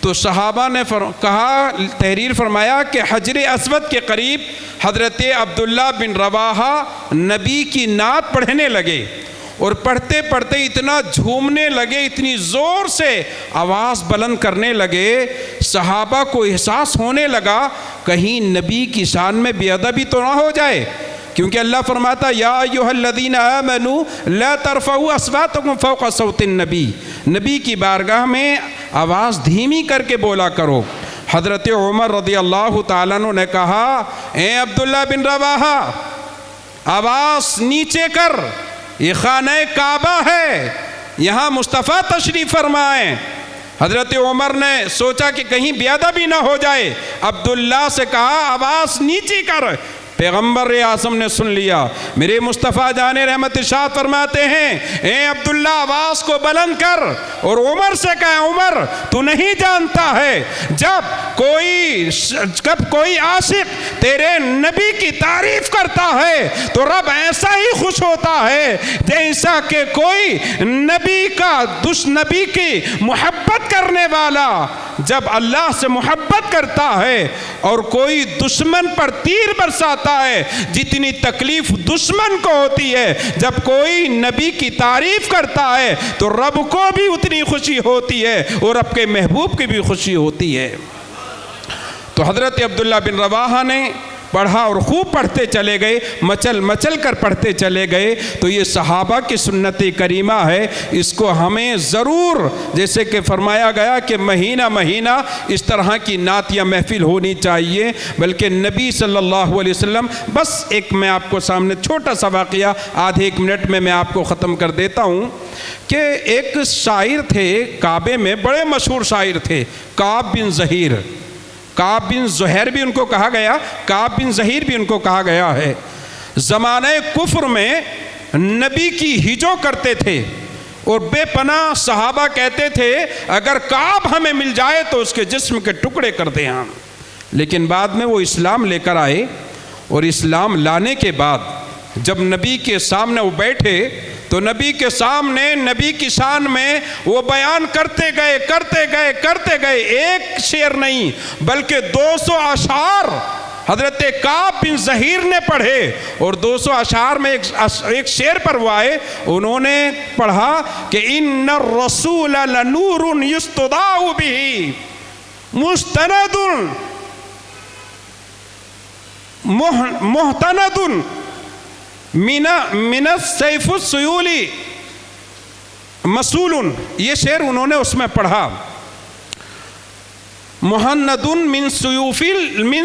तो सहाबा ने कहा, तहरीर फरमाया कि हजर अस्वद के करीब हज़रत अब्दुल्ला बिन रवाहा नबी की नात पढ़ने लगे, और पढ़ते पढ़ते इतना झूमने लगे, इतनी ज़ोर से आवाज़ बुलंद करने लगे, सहाबा को एहसास होने लगा कहीं नबी की शान में बेअदबी तो ना हो जाए, क्योंकि अल्लाह फरमाता या अय्युहल्लज़ीना आमनू ला तरफ़ऊ अस्वातकुम फ़ौक़ सौतिन नबी, नबी की बारगाह में आवाज़ धीमी करके बोला करो। हज़रत उमर रदियल्लाहु ताला अन्हु ने कहा, ए अब्दुल्ला बिन रवाहा, आवाज़ नीचे कर, ये खाना काबा है, यहाँ मुस्तफ़ा तशरीफ़ फरमाएँ। हज़रत उमर ने सोचा कि कहीं बेअदबी ना हो जाए, अब्दुल्ला से कहा आवाज़ नीचे कर। पैगम्बर आज़म ने सुन लिया। मेरे मुस्तफ़ा जाने रहमत इरशाद फरमाते हैं, ए अब्दुल्ला आवाज़ को बुलंद कर, और उमर से कहा उमर तू नहीं जानता है जब कोई आशिक तेरे नबी की तारीफ़ करता है तो रब ऐसा ही खुश होता है जैसा कि कोई नबी की मोहब्बत करने वाला जब अल्लाह से मोहब्बत करता है और कोई दुश्मन पर तीर बरसाता है, जितनी तकलीफ दुश्मन को होती है जब कोई नबी की तारीफ करता है तो रब को भी उतनी खुशी होती है और आपके महबूब की भी खुशी होती है। तो हज़रत अब्दुल्ला बिन रवाहा ने पढ़ा और खूब पढ़ते चले गए, मचल मचल कर पढ़ते चले गए। तो ये सहाबा की सुन्नत करीमा है, इसको हमें ज़रूर, जैसे कि फरमाया गया कि महीना महीना इस तरह की नात या महफिल होनी चाहिए। बल्कि नबी सल्लल्लाहु अलैहि वसल्लम, बस एक मैं आपको सामने छोटा सा वाक़या आधे एक मिनट में मैं आपको ख़त्म कर देता हूँ कि एक शायर थे काबे में, बड़े मशहूर शायर थे, काब बिन ज़हीर। काब बिन ज़ुहैर भी उनको कहा गया, काब बिन ज़हीर भी उनको कहा गया है। ज़माने कुफ्र में नबी की हिजो करते थे और बेपनाह सहाबा कहते थे अगर काब हमें मिल जाए तो उसके जिस्म के टुकड़े कर दें हम। लेकिन बाद में वो इस्लाम लेकर आए और इस्लाम लाने के बाद जब नबी के सामने वो बैठे तो नबी के सामने नबी की शान में वो बयान करते गए, एक शेर नहीं बल्कि 200 अशार हज़रत काब बिन ज़हीर ने पढ़े, और 200 अशार में एक शेर पर वो आए, उन्होंने पढ़ा कि इन्ना रसूल लनूरुन युस्तदाउ बिही मुस्तनदुन मुहतनदुन मिनस सैफुस सुयूली मसूलुन। ये शेर उन्होंने उसमें पढ़ा, मुहन्नदुन मिन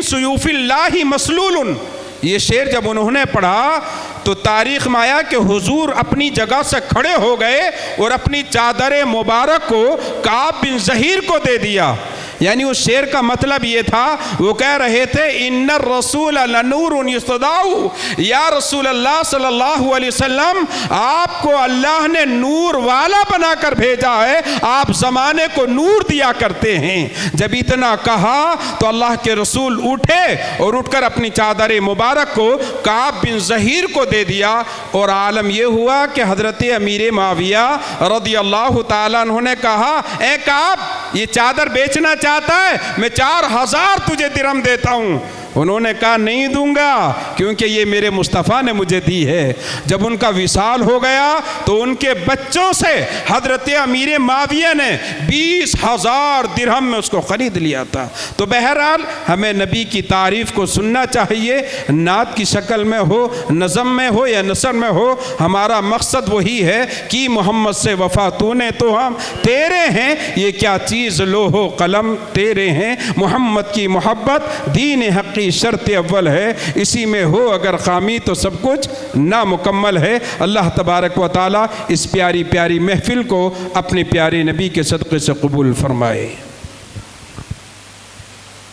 सुयूफिल्लाहि मसलूलुन। ये शेर जब उन्होंने पढ़ा तो तारीख़ में आया कि हुजूर अपनी जगह से खड़े हो गए और अपनी चादर मुबारक को काब बिन ज़हीर को दे दिया। यानी उस शेर का मतलब ये था, वो कह रहे थे इन्नर रसूल लनूरुन युस्तदाउ, या रसूल अल्लाह सल्लल्लाहु अलैहि वसल्लम आपको अल्लाह ने नूर वाला बनाकर भेजा है, आप ज़माने को नूर दिया करते हैं। जब इतना कहा तो अल्लाह के रसूल उठे और उठकर अपनी चादर मुबारक को काब बिन ज़हीर को दे दिया। और आलम यह हुआ कि हज़रत अमीर माविया रदियल्लाहु ताला अन्हु ने कहा, ए काब ये चादर बेचना चाहता है, मैं 4000 तुझे दिरहम देता हूँ। उन्होंने कहा नहीं दूंगा क्योंकि ये मेरे मुस्तफ़ा ने मुझे दी है। जब उनका विसाल हो गया तो उनके बच्चों से हज़रत अमीर माविया ने 20,000 दिरहम में उसको ख़रीद लिया था। तो बहरहाल हमें नबी की तारीफ़ को सुनना चाहिए, नात की शक्ल में हो, नज़म में हो या नसर में हो, हमारा मकसद वही है कि मोहम्मद से वफ़ा तूने तो हम तेरे हैं, ये क्या चीज़ लोहो कलम तेरे हैं, मोहम्मद की मोहब्बत दीन हक़ी वही शर्त अव्वल है, इसी में हो अगर खामी तो सब कुछ नामुकम्मल है। अल्लाह तबारक व ताला इस प्यारी प्यारी महफिल को अपने प्यारे नबी के सदक़े से कबूल फरमाए।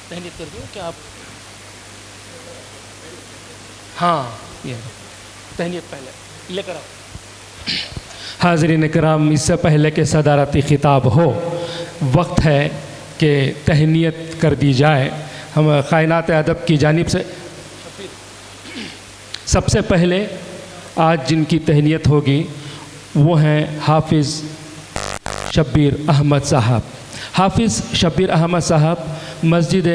तहनीत कर दो क्या आप? हाँ, ये तहनीत पहले लेकर आओ। हाज़रीन इकराम, इससे पहले कि सदारती खिताब हो, वक्त है कि तहनीत कर दी जाए। हम कायनात अदब की जानिब से सबसे पहले आज जिनकी तहनीत होगी वो हैं हाफिज़ शब्बीर अहमद साहब। हाफिज़ शब्बीर अहमद साहब मस्जिद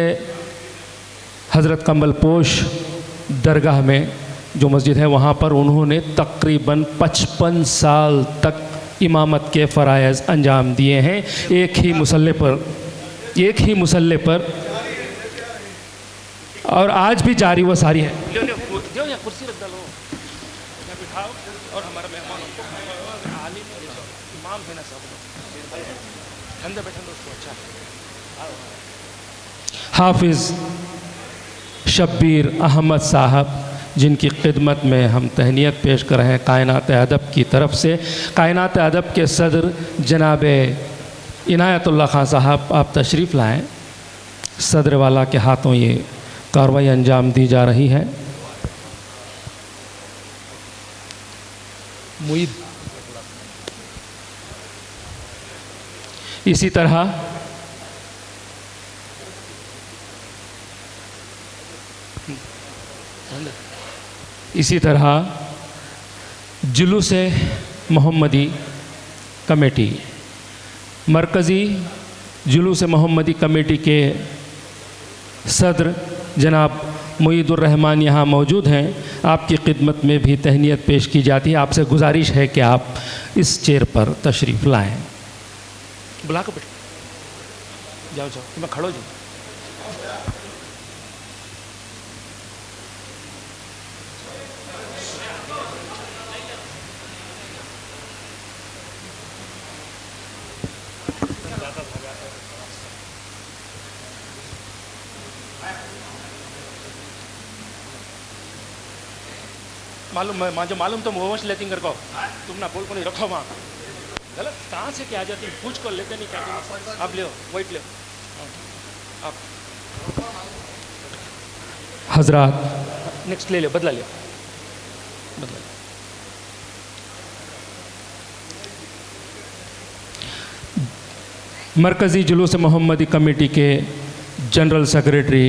हज़रत कमल पोश दरगाह में जो मस्जिद है वहाँ पर उन्होंने तकरीबन 55 साल तक इमामत के फ़राइज़ अंजाम दिए हैं, एक ही मुसल्ले पर, और आज भी जारी व सारी है। कुर्सी रख डालो, बिठाओ, और हमारा मेहमान इमाम है ना सब, ठंडे बैठे दोस्तों। अच्छा, हाफिज़ शब्बीर अहमद साहब जिनकी खिदमत में हम तहनीत पेश कर रहे हैं कायनात अदब की तरफ से। कायनात अदब के सदर जनाब इनायतुल्लाह खान साहब, आप तशरीफ़ लाएँ। सदर वाला के हाथों ये कार्रवाई अंजाम दी जा रही है। मुईद इसी तरह जुलूस मोहम्मदी कमेटी, मरकज़ी जुलूस मोहम्मदी कमेटी के सदर जनाब मुईदुर रहमान यहाँ मौजूद हैं। आपकी खिदमत में भी तहनीत पेश की जाती है। आपसे गुजारिश है कि आप इस चेयर पर तशरीफ़ लाएँ। बुला कर बैठ जाओ, मैं खड़ो जी। मालूम है जो मालूम तुम वंश लेती कर को तुम ना बोल को नहीं रखो वहाँ गलत कहाँ से क्या आ जाती पूछ को लेते नहीं क्या आप ले वेट ले आप हजरात नेक्स्ट ले लो बदला लियो बदला मरकज़ी जुलूस मोहम्मदी कमेटी के जनरल सेक्रेटरी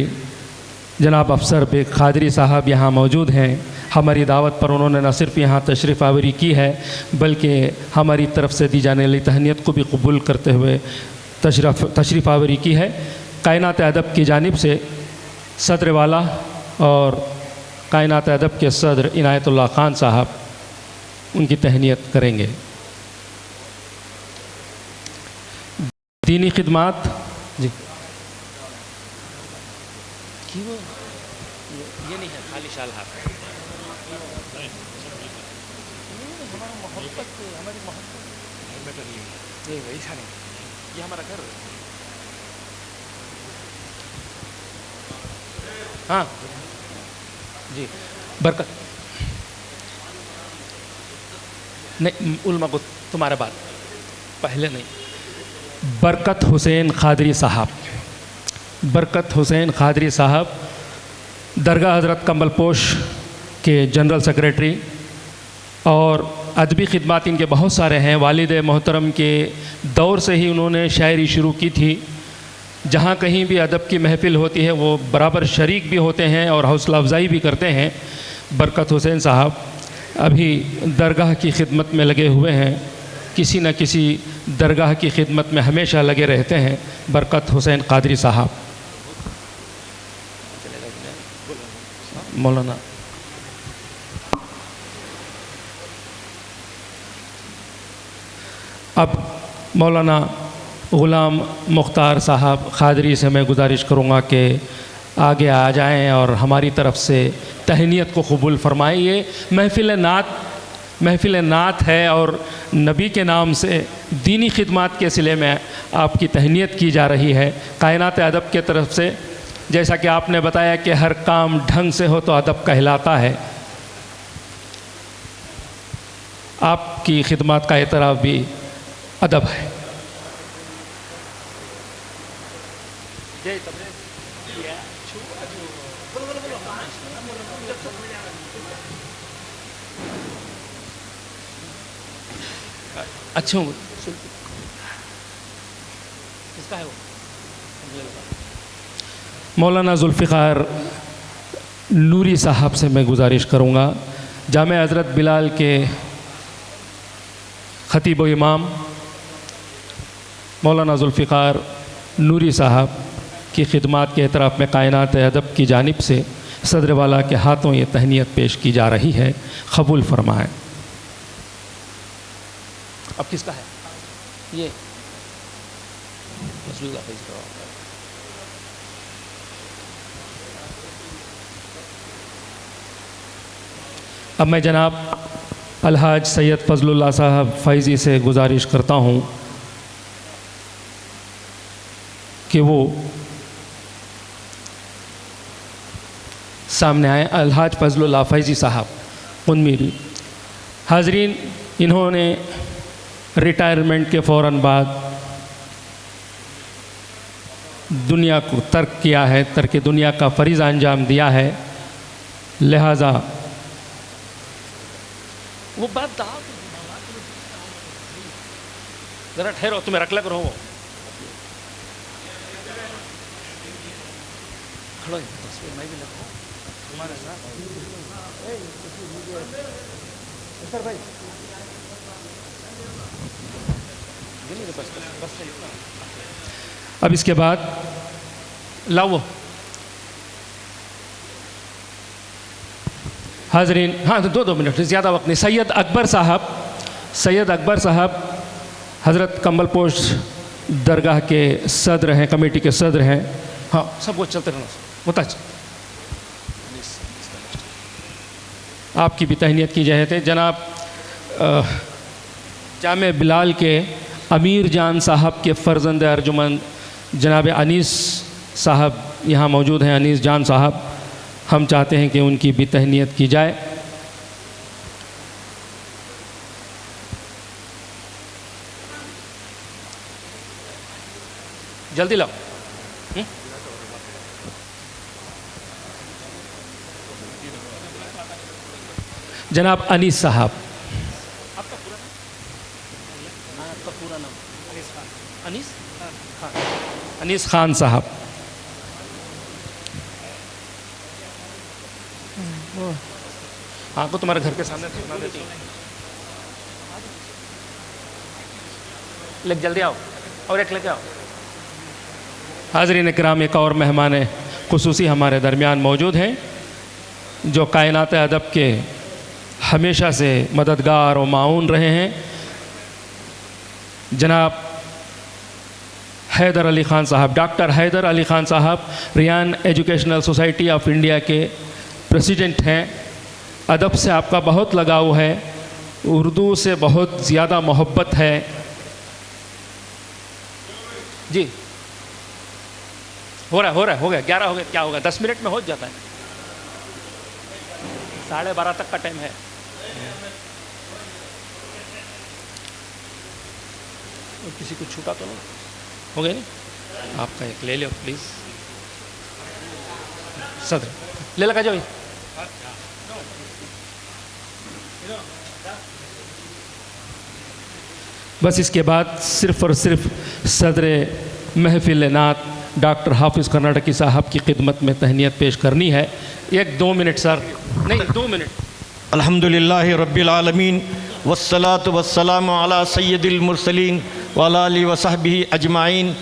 जनाब अफसर बेग खादरी साहब यहाँ मौजूद हैं। हमारी दावत पर उन्होंने न सिर्फ यहाँ तशरीफ़ आवरी की है बल्कि हमारी तरफ से दी जाने वाली तहनीत को भी कबूल करते हुए तशरीफ़ आवरी की है। कायनात अदब की जानिब से सदर वाला और कायनात अदब के सदर इनायतुल्लाह खान साहब उनकी तहनीत करेंगे। दीनी खिदमात जी ये नहीं है खाली शाल हाथ हमारा मोहब्बत हमारी मोहब्बत ये वैसा नहीं ये हमारा घर हाँ जी बरकत नहीं उल्मा को तुम्हारा बात पहले नहीं बरकत हुसैन खादरी साहब बरकत हुसैन खादरी साहब दरगाह हज़रत कमलपोश के जनरल सेक्रेटरी और अदबी खिदमात इनके बहुत सारे हैं। वालिद मोहतरम के दौर से ही उन्होंने शायरी शुरू की थी। जहाँ कहीं भी अदब की महफ़िल होती है वो बराबर शरीक भी होते हैं और हौसला अफजाई भी करते हैं। बरकत हुसैन साहब अभी दरगाह की खिदमत में लगे हुए हैं, किसी न किसी दरगाह की खिदमत में हमेशा लगे रहते हैं। बरकत हुसैन कादरी साहब मौलाना अब मौलाना ग़ुलाम मुख्तार साहब खादरी से मैं गुजारिश करूँगा कि आगे आ जाएं और हमारी तरफ से तहनीत को कबूल फरमाएं। ये महफ़िल नात है और नबी के नाम से दीनी खिदमात के सिले में आपकी तहनीत की जा रही है। कायनात अदब के तरफ से जैसा कि आपने बताया कि हर काम ढंग से हो तो अदब कहलाता है, आपकी खिदमत का एतराफ़ भी अदब है। अच्छा किसका है वो? मौलाना जुल्फ़िकार नूरी साहब से मैं गुजारिश करूँगा, जामे हज़रत बिलाल के ख़तीब व इमाम मौलाना जुल्फ़िकार नूरी साहब की खिदमत के एतराफ़ में कायनात अदब की जानिब से सदर वाला के हाथों ये तहनीत पेश की जा रही है, कबूल फरमाएँ। अब किसका है ये? अब मैं जनाब अलहाज सैयद फजलुल्लाह साहब फैज़ी से गुजारिश करता हूँ कि वो सामने आए। अलहाज फजलुल्लाह फैज़ी साहब उनमीरी। हाज़रीन, इन्होंने रिटायरमेंट के फ़ौरन बाद दुनिया को तर्क किया है, तर्क दुनिया का फ़रीज़ा अंजाम दिया है, लिहाजा वो बात ज़रा ठहरो, तुम्हें रख लग रहो वो खड़ो, तस्वीर मैं भी लगूँ तुम्हारे साथ। सर भाई अब इसके बाद लाओ हाजरीन। हाँ, तो दो मिनट, ज़्यादा वक्त नहीं। सैयद अकबर साहब हज़रत कम्बल पोश दरगाह के सदर हैं, कमेटी के सदर हैं। हाँ, सब वो चलते रहना मुताज। आपकी भी तहनीत की जाए थे। जनाब जामे बिलाल के अमीर जान साहब के फ़र्जंद अर्जुमन जनाब अनीस साहब यहाँ मौजूद हैं। अनीस जान साहब, हम चाहते हैं कि उनकी भी तहनीत की जाए। जल्दी लाओ। जनाब अनीस साहब, आपका पूरा नाम? अनीस खान साहब। हाँ, को तुम्हारे घर के सामने सुना देती हूँ। जल्दी आओ और एक लेके आओ। हाज़रीन इकराम, एक और मेहमान खुसूसी हमारे दरमियान मौजूद हैं जो कायनात अदब के हमेशा से मददगार और माऊन रहे हैं। जनाब हैदर अली ख़ान साहब, डॉक्टर हैदर अली ख़ान साहब Riyan educational society of India के प्रेसिडेंट हैं। अदब से आपका बहुत लगाव है, उर्दू से बहुत ज़्यादा मोहब्बत है। जी हो गया 11 हो गया, क्या होगा, 10 मिनट में हो जाता है। 12:30 तक का टाइम है। और किसी को छूटा तो नहीं हो गया? नहीं, आपका एक ले लो प्लीज़। सदर ले लगा जाओ। बस इसके बाद सिर्फ़ और सिर्फ सदर महफिल नात डॉक्टर हाफिज़ कर्नाटकी साहब की खिदमत में तहनीत पेश करनी है। 1-2 मिनट सर, नहीं 2 मिनट। अल्हम्दुलिल्लाहि रब्बिल आलमीन वस्सलातु वस्सलामु अला सय्यदिल मुरसलीन व अला आलिहि व सहबिही अजमाइन।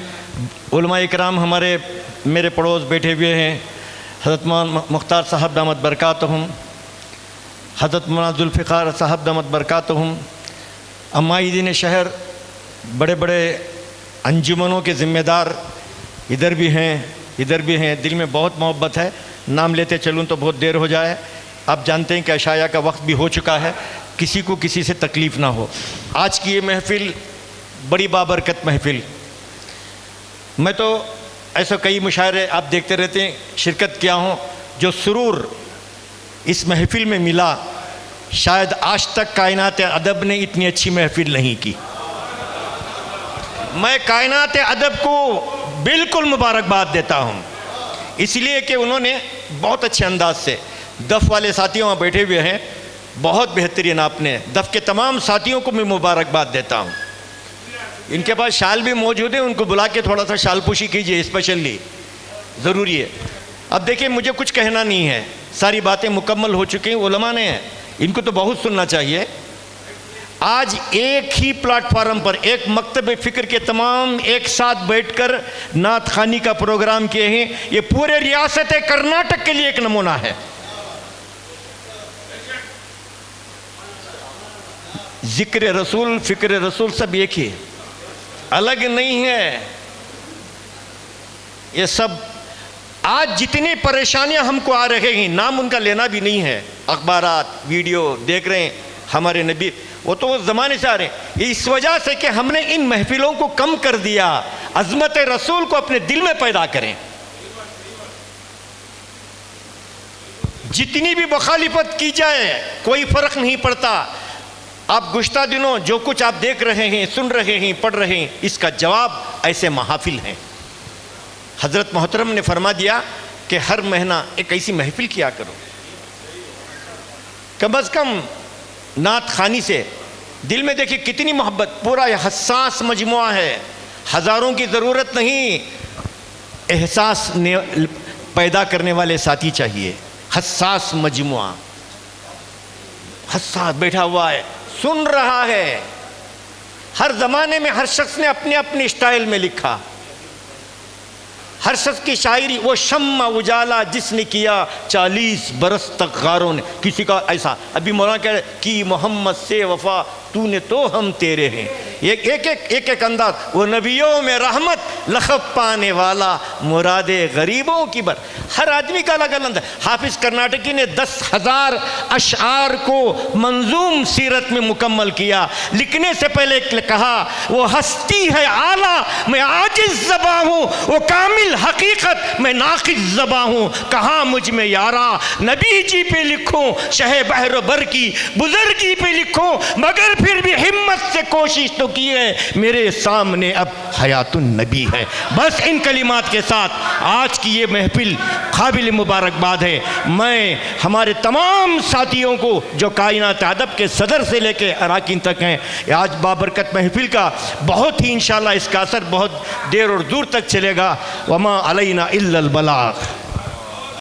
उलमा इकराम हमारे मेरे पड़ोस बैठे हुए हैं। हज़रत मौलाना मुख्तार साहब दामत बरकातहुम, हज़रत मौलाना जुल्फ़िकार साहब दामत बरकातहुम, अम्मायदीन शहर, बड़े बड़े अंजुमनों के ज़िम्मेदार इधर भी हैं। दिल में बहुत मोहब्बत है, नाम लेते चलूँ तो बहुत देर हो जाए। आप जानते हैं कि अशाया का वक्त भी हो चुका है, किसी को किसी से तकलीफ़ ना हो। आज की ये महफ़िल बड़ी बाबरकत महफ़िल। मैं तो ऐसा कई मुशायरे आप देखते रहते हैं, शिरकत किया हूँ, जो सुरूर इस महफिल में मिला, शायद आज तक कायनात अदब ने इतनी अच्छी महफिल नहीं की। मैं कायनात अदब को बिल्कुल मुबारकबाद देता हूँ, इसलिए कि उन्होंने बहुत अच्छे अंदाज से, दफ़ वाले साथियों वहाँ बैठे हुए हैं, बहुत बेहतरीन, आपने दफ़ के तमाम साथियों को मैं मुबारकबाद देता हूँ। इनके पास शाल भी मौजूद है, उनको बुला के थोड़ा सा शाल पोशी कीजिए, स्पेशली ज़रूरी है। अब देखिए, मुझे कुछ कहना नहीं है, सारी बातें मुकम्मल हो चुकी हैं, उलमा ने हैं, इनको तो बहुत सुनना चाहिए। आज एक ही प्लेटफार्म पर एक मकतब फ़िक्र के तमाम एक साथ बैठकर नात खानी का प्रोग्राम किए हैं, ये पूरे रियासत कर्नाटक के लिए एक नमूना है। ज़िक्र रसूल, फ़िक्र रसूल सब एक ही, अलग नहीं है। ये सब आज जितनी परेशानियां हमको आ रही हैं, नाम उनका लेना भी नहीं है, अखबारात, वीडियो देख रहे हैं, हमारे नबी वो तो उस ज़माने से आ रहे हैं। ये इस वजह से कि हमने इन महफिलों को कम कर दिया। अज़मत रसूल को अपने दिल में पैदा करें। जितनी भी मुखालिफत की जाए कोई फ़र्क नहीं पड़ता। आप गुज़श्ता दिनों जो कुछ आप देख रहे हैं, सुन रहे हैं, पढ़ रहे हैं, इसका जवाब ऐसे महाफिल हैं। हज़रत मोहतरम ने फरमा दिया कि हर महीना एक ऐसी महफिल किया करो, कम अज़ कम नात खानी से दिल में देखिए कितनी मोहब्बत, पूरा हसास मजमुआ है, हज़ारों की ज़रूरत नहीं, एहसास पैदा करने वाले साथी चाहिए। हसास मजमुआ, हसास बैठा हुआ है, सुन रहा है। हर ज़माने में हर शख्स ने अपने अपने स्टाइल में लिखा, हर शख्स की शायरी, वो शम्मा उजाला जिसने किया 40 बरस तक गारों ने, किसी का ऐसा। अभी मौलाना कह रहे कि मोहम्मद से वफा तूने तो हम तेरे हैं। एक अंदाज, वो नबियों में रहमत लखब पाने वाला मुरादे गरीबों की बर। हर आदमी का अलग अलग। हाफिज़ कर्नाटकी ने 10,000 अशआर को मंजूम सीरत में मुकम्मल किया। लिखने से पहले कहा, वो हस्ती है आला, मैं आजिज़ ज़बां हूँ, वो कामिल हकीकत, मैं नाक़िज़ ज़बां हूँ। कहा मुझ में यारा नबी जी पे लिखूँ, शह बहर बर की बुज़ुर्गी पे लिखूँ, मगर फिर भी हिम्मत से कोशिश तो की है, मेरे सामने अब हयातुन नबी है। बस इन कलिमात के साथ आज की ये महफिल काबिल मुबारकबाद है। मैं हमारे तमाम साथियों को जो कायनात अदब के सदर से लेके अराकीन तक हैं, आज बाबरकत महफिल का बहुत ही इंशाअल्लाह इसका असर बहुत देर और दूर तक चलेगा। वमा अलैना इल्लल बलाग।